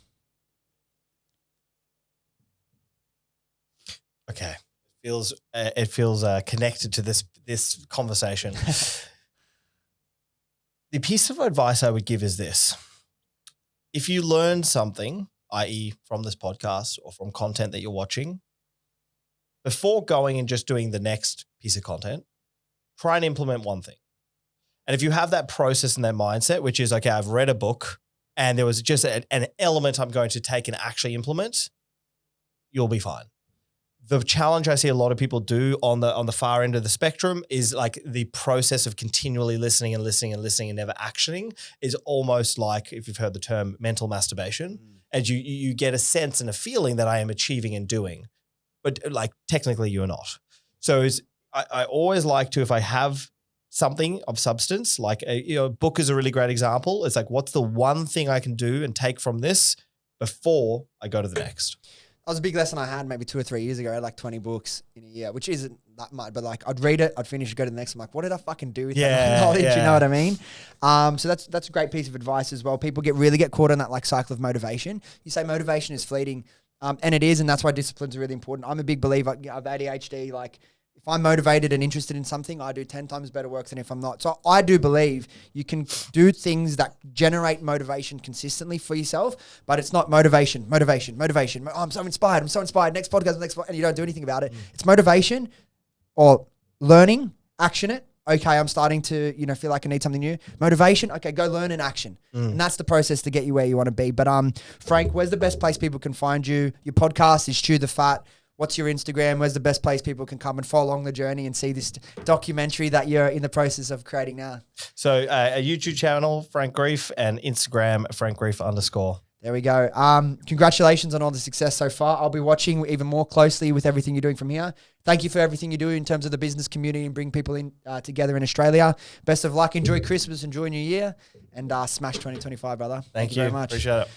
Okay. It feels connected to this conversation. The piece of advice I would give is this. If you learn something, i.e. from this podcast or from content that you're watching, before going and just doing the next piece of content, try and implement one thing. And if you have that process and that mindset, which is, okay, I've read a book and there was just an element I'm going to take and actually implement, you'll be fine. The challenge I see a lot of people do on the far end of the spectrum is like the process of continually listening and never actioning is almost like, if you've heard the term, mental masturbation. And you get a sense and a feeling that I am achieving and doing, but like technically you're not. So I always like to, if I have something of substance, like a book is a really great example. It's like, what's the one thing I can do and take from this before I go to the next? That was a big lesson I had maybe 2 or 3 years ago. I had like 20 books in a year, which isn't that much, but like I'd read it, I'd finish, go to the next. I'm like, what did I fucking do with that knowledge? Yeah. You know what I mean? So that's a great piece of advice as well. People really get caught on that like cycle of motivation. You say motivation is fleeting, and it is, and that's why disciplines are really important. I'm a big believer. I have ADHD. Like if I'm motivated and interested in something, I do 10 times better work than if I'm not. So I do believe you can do things that generate motivation consistently for yourself, but it's not motivation. Oh, I'm so inspired. Next podcast, and you don't do anything about it. It's motivation or learning, action it. Okay, I'm starting to, feel like I need something new. Motivation, okay, go learn and action. And that's the process to get you where you want to be. But Frank, where's the best place people can find you? Your podcast is Chew the Fat. What's your Instagram? Where's the best place people can come and follow along the journey and see this documentary that you're in the process of creating now? So a YouTube channel, Frank Greeff, and Instagram, FrankGreeff_. There we go. Congratulations on all the success so far. I'll be watching even more closely with everything you're doing from here. Thank you for everything you do in terms of the business community and bring people in together in Australia. Best of luck. Enjoy Christmas. Enjoy New Year. And smash 2025, brother. Thank you very much. Appreciate it.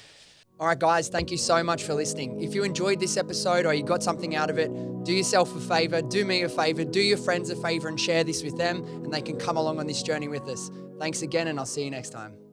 All right, guys, thank you so much for listening. If you enjoyed this episode or you got something out of it, do yourself a favor, do me a favor, do your friends a favor and share this with them and they can come along on this journey with us. Thanks again, and I'll see you next time.